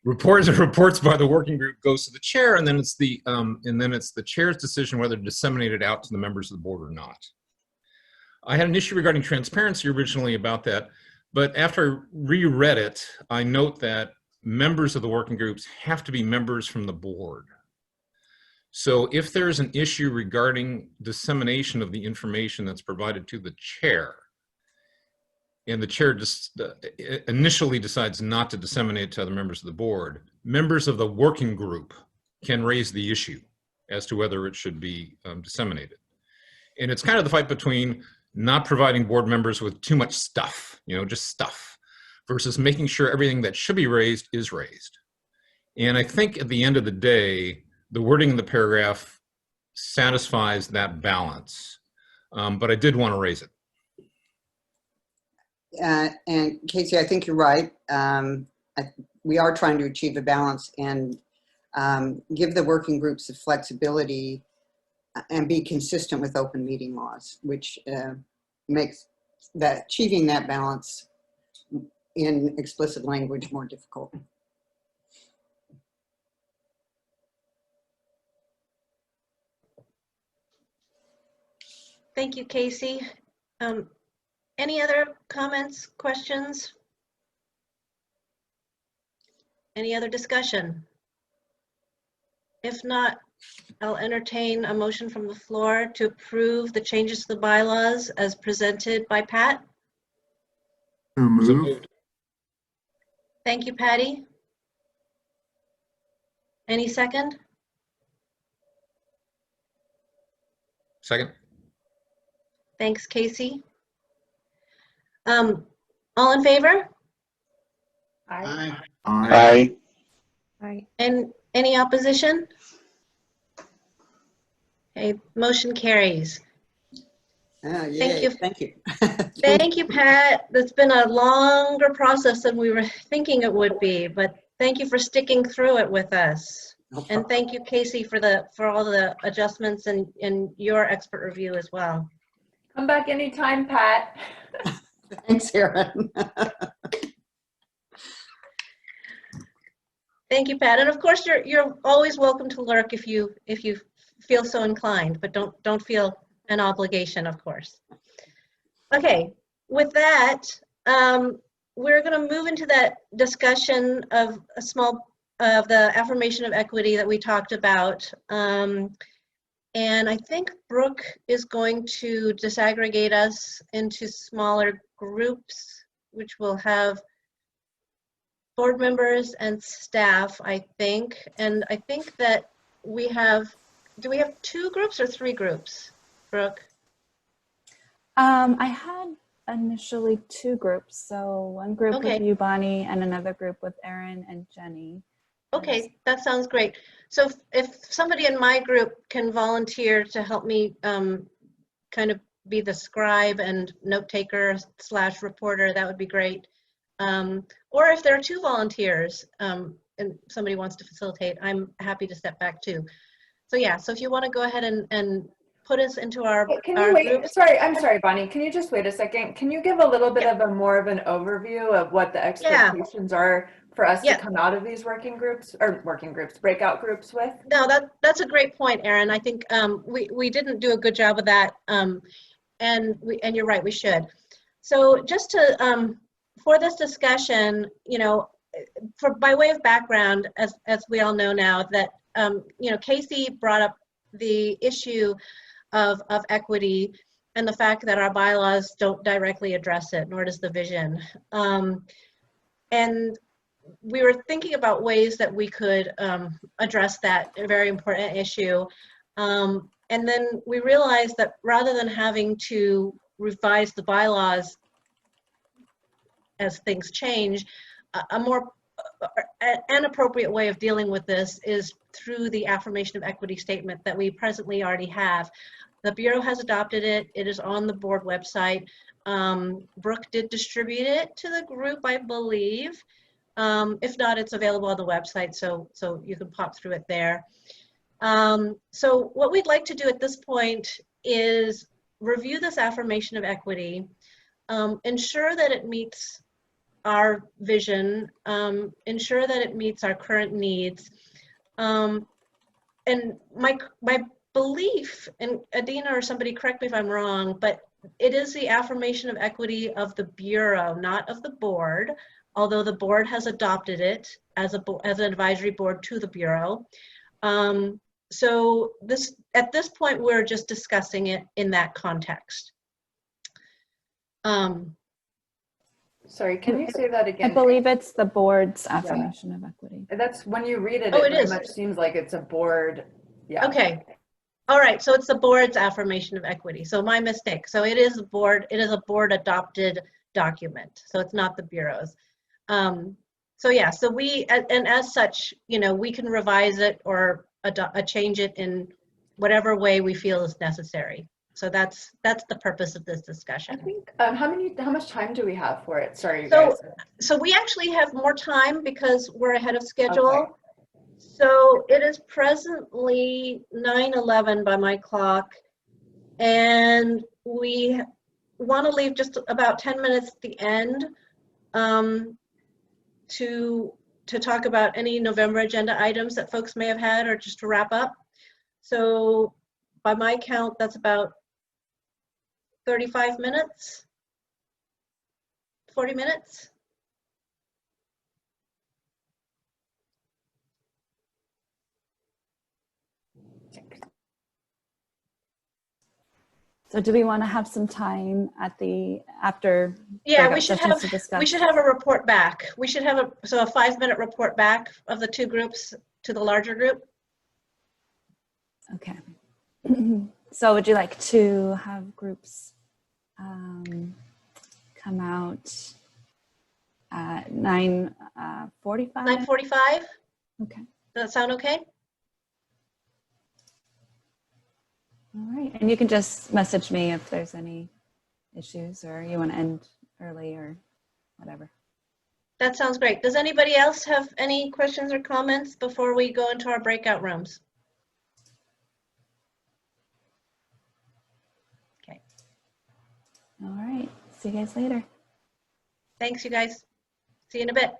Reports by the working group goes to the chair, and then it's the chair's decision whether to disseminate it out to the members of the board or not. I had an issue regarding transparency originally about that, but after I reread it, I note that members of the working groups have to be members from the board. So if there's an issue regarding dissemination of the information that's provided to the chair, and the chair just initially decides not to disseminate to other members of the board, members of the working group can raise the issue as to whether it should be disseminated. And it's kind of the fight between not providing board members with too much stuff, just stuff, versus making sure everything that should be raised is raised. And I think at the end of the day, the wording in the paragraph satisfies that balance. But I did want to raise it. And Casey, I think you're right. We are trying to achieve a balance and give the working groups the flexibility and be consistent with open meeting laws, which makes achieving that balance in explicit language more difficult. Thank you, Casey. Any other comments, questions? Any other discussion? If not, I'll entertain a motion from the floor to approve the changes to the bylaws as presented by Pat. So moved. Thank you, Patty. Any second? Second. Thanks, Casey. All in favor? Aye. Aye. And any opposition? Okay, motion carries. Thank you. Thank you. Thank you, Pat. That's been a longer process than we were thinking it would be, but thank you for sticking through it with us. And thank you, Casey, for all the adjustments and your expert review as well. Come back anytime, Pat. Thanks, Erin. Thank you, Pat. And of course, you're always welcome to lurk if you feel so inclined, but don't feel an obligation, of course. Okay, with that, we're going to move into that discussion of the affirmation of equity that we talked about. And I think Brooke is going to disaggregate us into smaller groups, which will have board members and staff, I think. And I think that do we have 2 groups or 3 groups, Brooke? I had initially 2 groups. So one group Okay. with you, Bonnie, and another group with Erin and Jenny. Okay, that sounds great. So if somebody in my group can volunteer to help me kind of be the scribe and note taker / reporter, that would be great. Or if there are 2 volunteers and somebody wants to facilitate, I'm happy to step back too. So yeah, so if you want to go ahead and put us into our, Can our you wait? groups. Sorry, I'm sorry, Bonnie. Can you just wait a second? Can you give a little bit of a more of an overview of what the expectations are for us to come out of these working groups or breakout groups with? No, that's a great point, Erin. I think we didn't do a good job of that, and you're right, we should. So just to for this discussion, you know, by way of background, as we all know now, that you know, Casey brought up the issue of equity and the fact that our bylaws don't directly address it, nor does the vision. And we were thinking about ways that we could address that very important issue. And then we realized that rather than having to revise the bylaws as things change, an appropriate way of dealing with this is through the affirmation of equity statement that we presently already have. The Bureau has adopted it. It is on the board website. Brooke did distribute it to the group, I believe. If not, it's available on the website, so you can pop through it there. So what we'd like to do at this point is review this affirmation of equity, ensure that it meets our vision, ensure that it meets our current needs. And my belief, and Adina or somebody correct me if I'm wrong, but it is the affirmation of equity of the Bureau, not of the board, although the board has adopted it as an advisory board to the Bureau. So at this point, we're just discussing it in that context. Sorry, can you say that again? I believe it's the board's affirmation of equity. That's when you read it, Oh, it it very is. much seems like it's a board. Yeah. Okay. All right. So it's the board's affirmation of equity. So my mistake. So it is a board adopted document. So it's not the Bureau's. So yeah, so and as such, you know, we can revise it or change it in whatever way we feel is necessary. So that's the purpose of this discussion. I think, how much time do we have for it? Sorry, you guys. So we actually have more time because we're ahead of schedule. Okay. So it is presently 9:11 by my clock, and we want to leave just about 10 minutes at the end to talk about any November agenda items that folks may have had, or just to wrap up. So by my count, that's about 35 minutes, 40 minutes. So do we want to have some time at the, after Yeah, breakout sessions to discuss? we should have a report back. We should have a 5-minute report back of the two groups to the larger group. Okay. So would you like to have groups come out at 9:45? 9:45? Okay. Does that sound okay? All right. And you can just message me if there's any issues or you want to end early or whatever. That sounds great. Does anybody else have any questions or comments before we go into our breakout rooms? Okay. All right. See you guys later. Thanks, you guys. See you in a bit.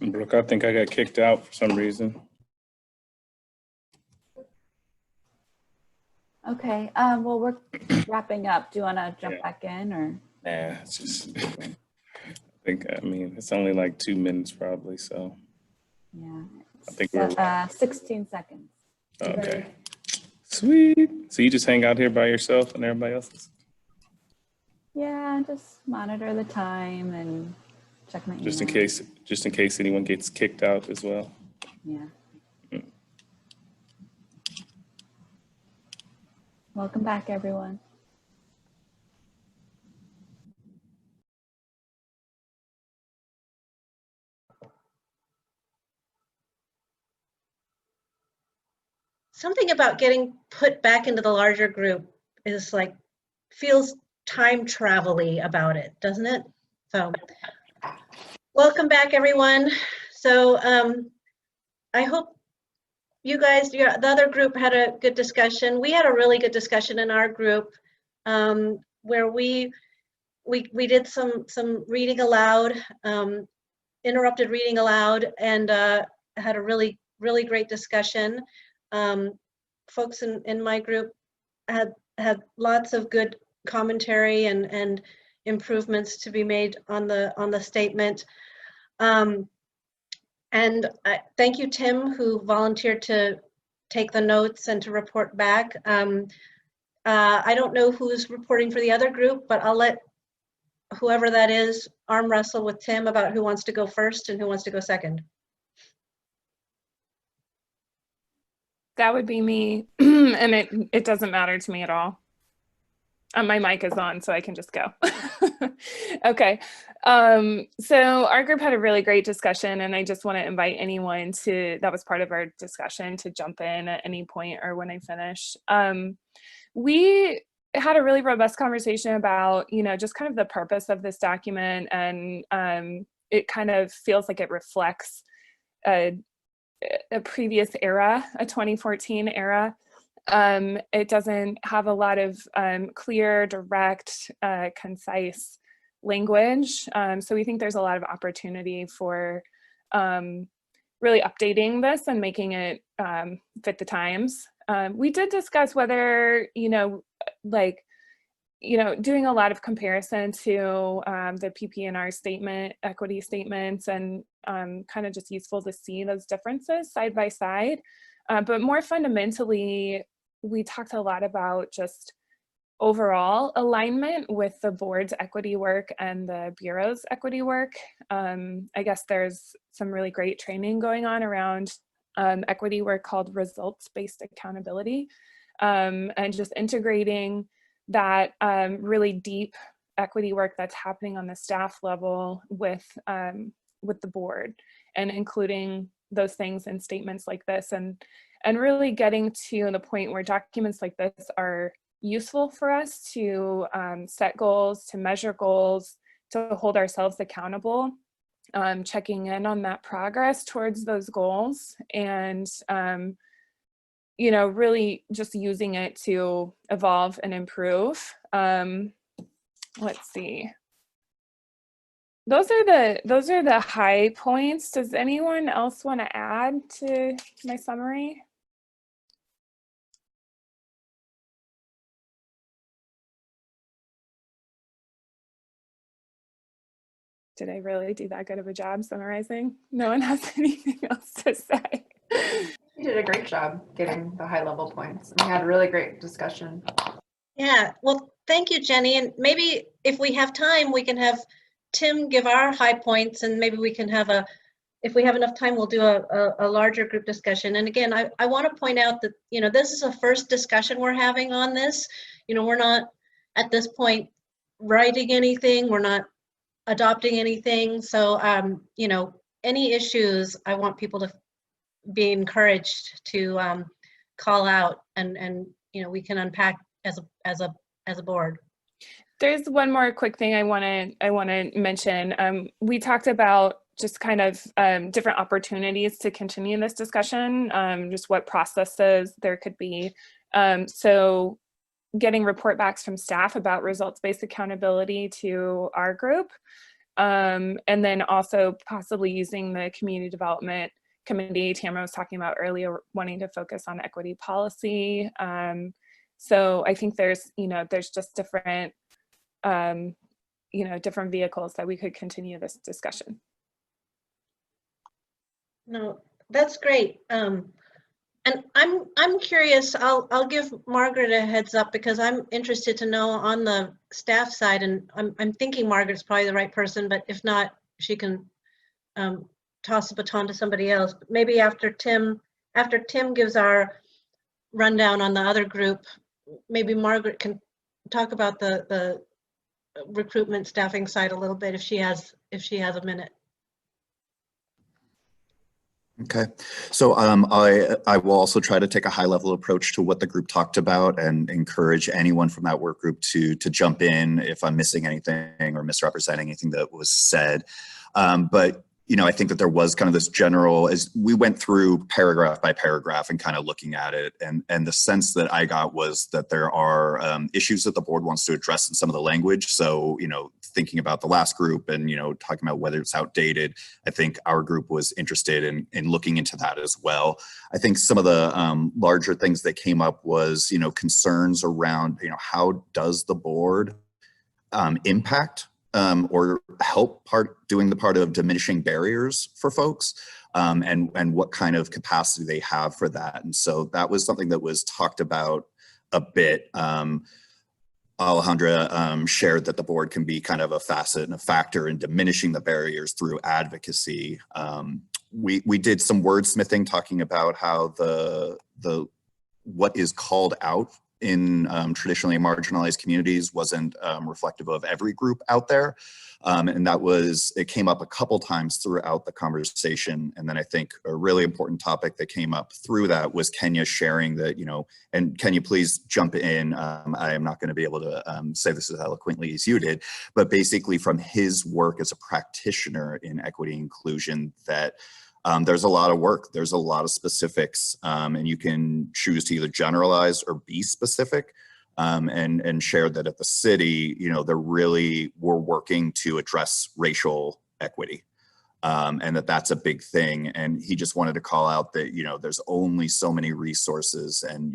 Brooke, I think I got kicked out for some reason. Okay, well, we're wrapping up. Do you want to jump back in or? Nah, it's just, I mean, it's only like 2 minutes probably, so. Yeah. I think we're. 16 seconds. Okay. Sweet. So you just hang out here by yourself and everybody else? Yeah, just monitor the time and check my email. Just in case anyone gets kicked out as well. Yeah. Welcome back, everyone. Something about getting put back into the larger group is like, feels time travel-y about it, doesn't it? So welcome back, everyone. So I hope you guys, the other group had a good discussion. We had a really good discussion in our group where we did some reading aloud, interrupted reading aloud, and had a really great discussion. Folks in my group had lots of good commentary and improvements to be made on the statement. And thank you, Tim, who volunteered to take the notes and to report back. I don't know who's reporting for the other group, but I'll let whoever that is arm wrestle with Tim about who wants to go first and who wants to go second. That would be me, and it doesn't matter to me at all. My mic is on, so I can just go. Okay, so our group had a really great discussion, and I just want to invite anyone that was part of our discussion to jump in at any point or when I finish. We had a really robust conversation about, just kind of the purpose of this document, and it kind of feels like it reflects a previous era, a 2014 era. It doesn't have a lot of clear, direct, concise language. So we think there's a lot of opportunity for really updating this and making it fit the times. We did discuss whether, doing a lot of comparison to the PP&R statement, equity statements, and kind of just useful to see those differences side by side. But more fundamentally, we talked a lot about just overall alignment with the board's equity work and the Bureau's equity work. I guess there's some really great training going on around equity work called results-based accountability, and just integrating that really deep equity work that's happening on the staff level with the board, and including those things in statements like this, and really getting to the point where documents like this are useful for us to set goals, to measure goals, to hold ourselves accountable, checking in on that progress towards those goals, and really just using it to evolve and improve. Let's see. Those are the high points. Does anyone else want to add to my summary? Did I really do that good of a job summarizing? No one has anything else to say. You did a great job getting the high level points. We had a really great discussion. Yeah, well, thank you, Jenny. And maybe if we have time, we can have Tim give our high points, and maybe we can have if we have enough time, we'll do a larger group discussion. And again, I want to point out that, this is a first discussion we're having on this. We're not at this point writing anything. We're not adopting anything. So, any issues, I want people to be encouraged to call out, and we can unpack as a board. There's one more quick thing I want to mention. We talked about just kind of different opportunities to continue this discussion, just what processes there could be. So getting report backs from staff about results-based accountability to our group, And then also possibly using the community development committee. Tamara was talking about earlier, wanting to focus on equity policy. So I think there's just different, different vehicles that we could continue this discussion. No, that's great. And I'm curious, I'll give Margaret a heads up because I'm interested to know on the staff side, and I'm thinking Margaret's probably the right person, but if not, she can toss a baton to somebody else. But maybe after Tim gives our rundown on the other group, maybe Margaret can talk about the recruitment staffing side a little bit if she has a minute. Okay, so I will also try to take a high level approach to what the group talked about and encourage anyone from that work group to jump in if I'm missing anything or misrepresenting anything that was said. But I think that there was kind of this general, as we went through paragraph by paragraph and kind of looking at it, and the sense that I got was that there are issues that the board wants to address in some of the language. So, thinking about the last group and, talking about whether it's outdated, I think our group was interested in looking into that as well. I think some of the larger things that came up was, concerns around, how does the board impact or help doing the part of diminishing barriers for folks, and what kind of capacity they have for that. And so that was something that was talked about a bit. Alejandra shared that the board can be kind of a facet and a factor in diminishing the barriers through advocacy. We did some wordsmithing talking about how the what is called out in traditionally marginalized communities wasn't reflective of every group out there. And it came up a couple times throughout the conversation. And then I think a really important topic that came up through that was Kenya sharing that, and Kenya, please jump in. I am not going to be able to say this as eloquently as you did, but basically from his work as a practitioner in equity inclusion, that there's a lot of work, there's a lot of specifics, and you can choose to either generalize or be specific, and share that at the city, they're really, we're working to address racial equity, and that's a big thing. And he just wanted to call out that, there's only so many resources, and,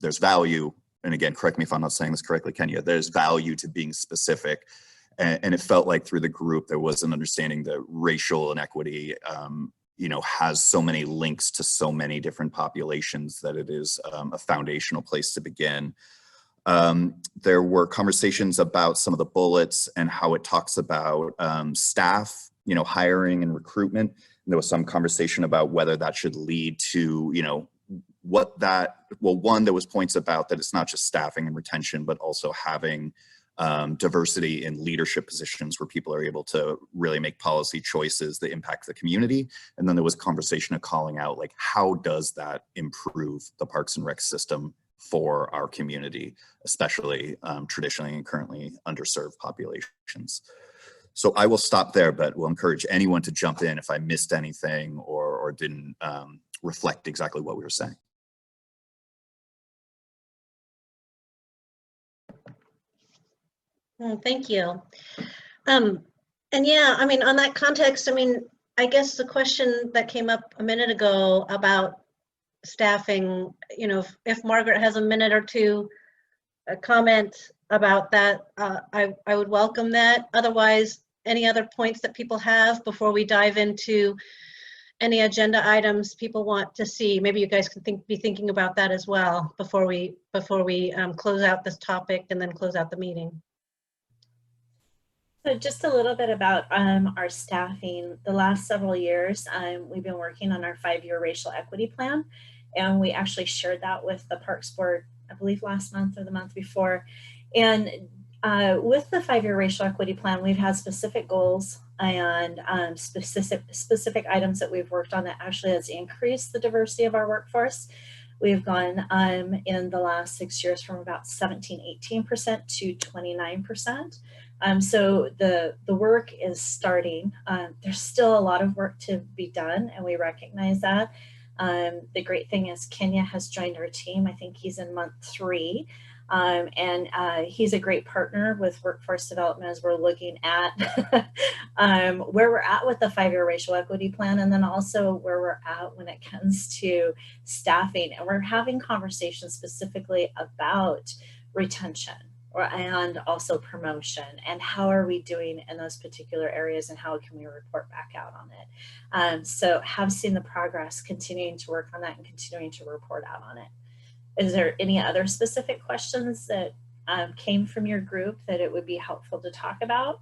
there's value. And again, correct me if I'm not saying this correctly, Kenya, there's value to being specific. And it felt like through the group, there was an understanding that racial inequity, has so many links to so many different populations that it is a foundational place to begin. There were conversations about some of the bullets and how it talks about staff, hiring and recruitment. And there was some conversation about whether that should lead to, one, there was points about that it's not just staffing and retention, but also having diversity in leadership positions where people are able to really make policy choices that impact the community. And then there was a conversation of calling out, like, how does that improve the Parks and Rec system for our community, especially traditionally and currently underserved populations. So I will stop there, but will encourage anyone to jump in if I missed anything or didn't reflect exactly what we were saying. Oh, thank you. And yeah, on that context, I guess the question that came up a minute ago about staffing, if Margaret has a minute or two, a comment about that, I would welcome that. Otherwise, any other points that people have before we dive into any agenda items people want to see? Maybe you guys can be thinking about that as well before we close out this topic and then close out the meeting. So just a little bit about our staffing. The last several years, we've been working on our 5-year racial equity plan, and we actually shared that with the Parks Board, I believe last month or the month before. And with the 5-year racial equity plan, we've had specific goals and specific items that we've worked on that actually has increased the diversity of our workforce. We've gone in the last 6 years from about 18% to 29%. So the work is starting. There's still a lot of work to be done, and we recognize that. The great thing is Kenya has joined our team. I think he's in month 3. And he's a great partner with workforce development as we're looking at where we're at with the 5-year racial equity plan, and then also where we're at when it comes to staffing. And we're having conversations specifically about retention and also promotion, and how are we doing in those particular areas, and how can we report back out on it. So have seen the progress, continuing to work on that and continuing to report out on it. Is there any other specific questions that came from your group that it would be helpful to talk about?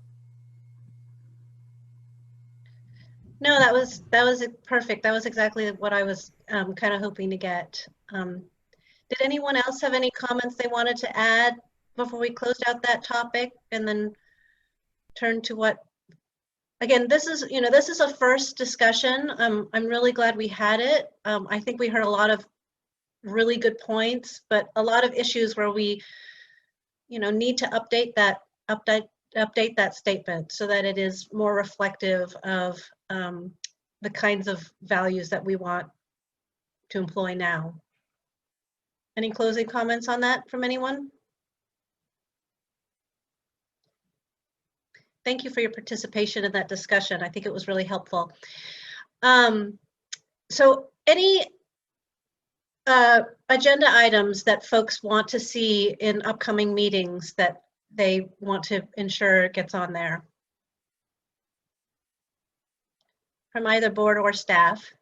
No, that was perfect. That was exactly what I was kind of hoping to get. Did anyone else have any comments they wanted to add before we closed out that topic and then turn to what? Again, this is a first discussion. I'm really glad we had it. I think we heard a lot of really good points, but a lot of issues where we, need to update that statement so that it is more reflective of the kinds of values that we want to employ now. Any closing comments on that from anyone? Thank you for your participation in that discussion. I think it was really helpful. So any agenda items that folks want to see in upcoming meetings that they want to ensure gets on there from either board or staff?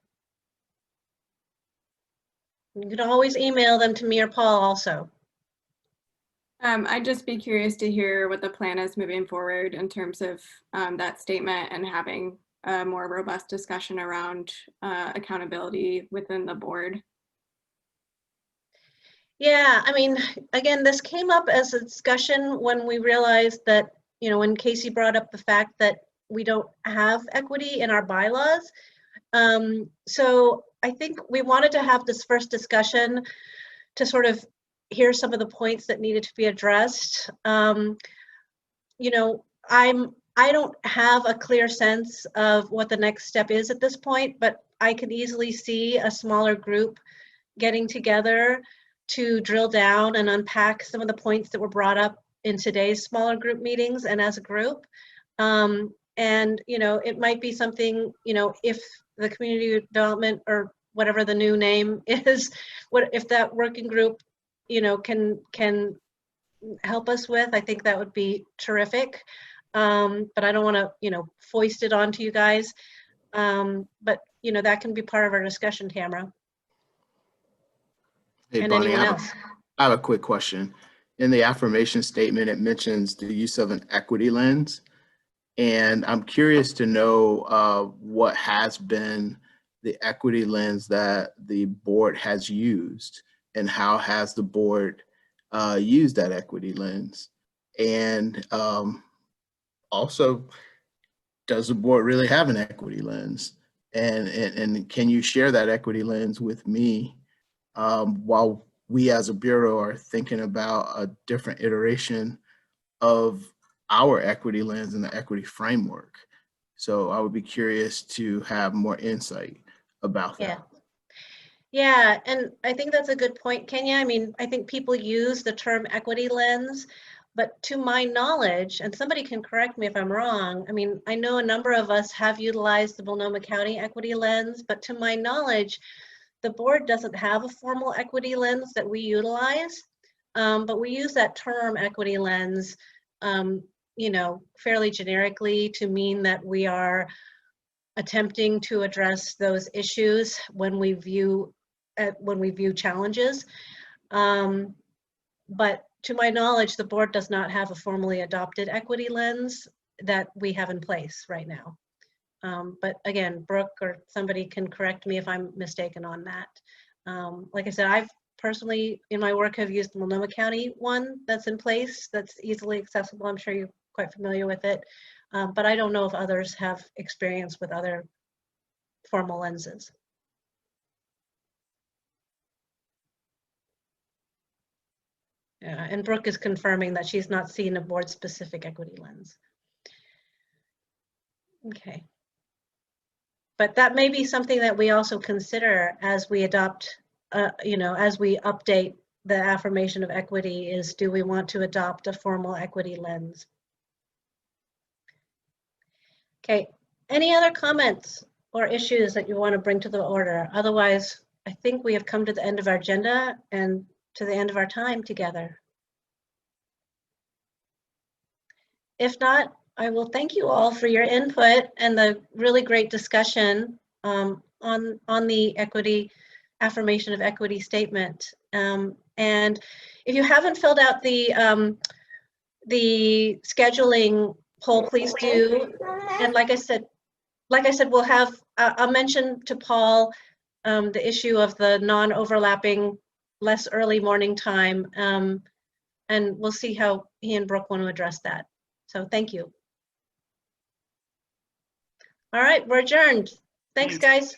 You can always email them to me or Paul also. I'd just be curious to hear what the plan is moving forward in terms of that statement and having a more robust discussion around accountability within the board. Yeah, I mean, again, this came up as a discussion when we realized that, when Casey brought up the fact that we don't have equity in our bylaws. So I think we wanted to have this first discussion to sort of hear some of the points that needed to be addressed. I don't have a clear sense of what the next step is at this point, but I can easily see a smaller group getting together to drill down and unpack some of the points that were brought up in today's smaller group meetings and as a group. And, it might be something, if the community development or whatever the new name is, if that working group, can help us with, I think that would be terrific. But I don't want to, foist it onto you guys. But, that can be part of our discussion, Tamara. Hey, And Bonnie, anyone else. I have a quick question. In the affirmation statement, it mentions the use of an equity lens. And I'm curious to know what has been the equity lens that the board has used, and how has the board used that equity lens? And also, does the board really have an equity lens? And can you share that equity lens with me while we as a bureau are thinking about a different iteration of our equity lens and the equity framework? So I would be curious to have more insight about that. Yeah, and I think that's a good point, Kenya. I mean, I think people use the term equity lens, but to my knowledge, and somebody can correct me if I'm wrong, I mean, I know a number of us have utilized the Multnomah County equity lens, but to my knowledge, the board doesn't have a formal equity lens that we utilize, but we use that term equity lens, fairly generically to mean that we are attempting to address those issues when we view challenges. But to my knowledge, the board does not have a formally adopted equity lens that we have in place right now. But again, Brooke or somebody can correct me if I'm mistaken on that. Like I said, I've personally in my work have used the Multnomah County one that's in place, that's easily accessible. I'm sure you're quite familiar with it. But I don't know if others have experience with other formal lenses. Yeah, and Brooke is confirming that she's not seen a board-specific equity lens. Okay. But that may be something that we also consider as we adopt, as we update the affirmation of equity is, do we want to adopt a formal equity lens? Okay, any other comments or issues that you want to bring to the order? Otherwise, I think we have come to the end of our agenda and to the end of our time together. If not, I will thank you all for your input and the really great discussion on the equity affirmation of equity statement. And if you haven't filled out the scheduling poll, please do. And like I said, we'll have, I'll mention to Paul the issue of the non-overlapping, less early morning time. And we'll see how he and Brooke want to address that. So thank you. All right, we're adjourned. Thanks, guys.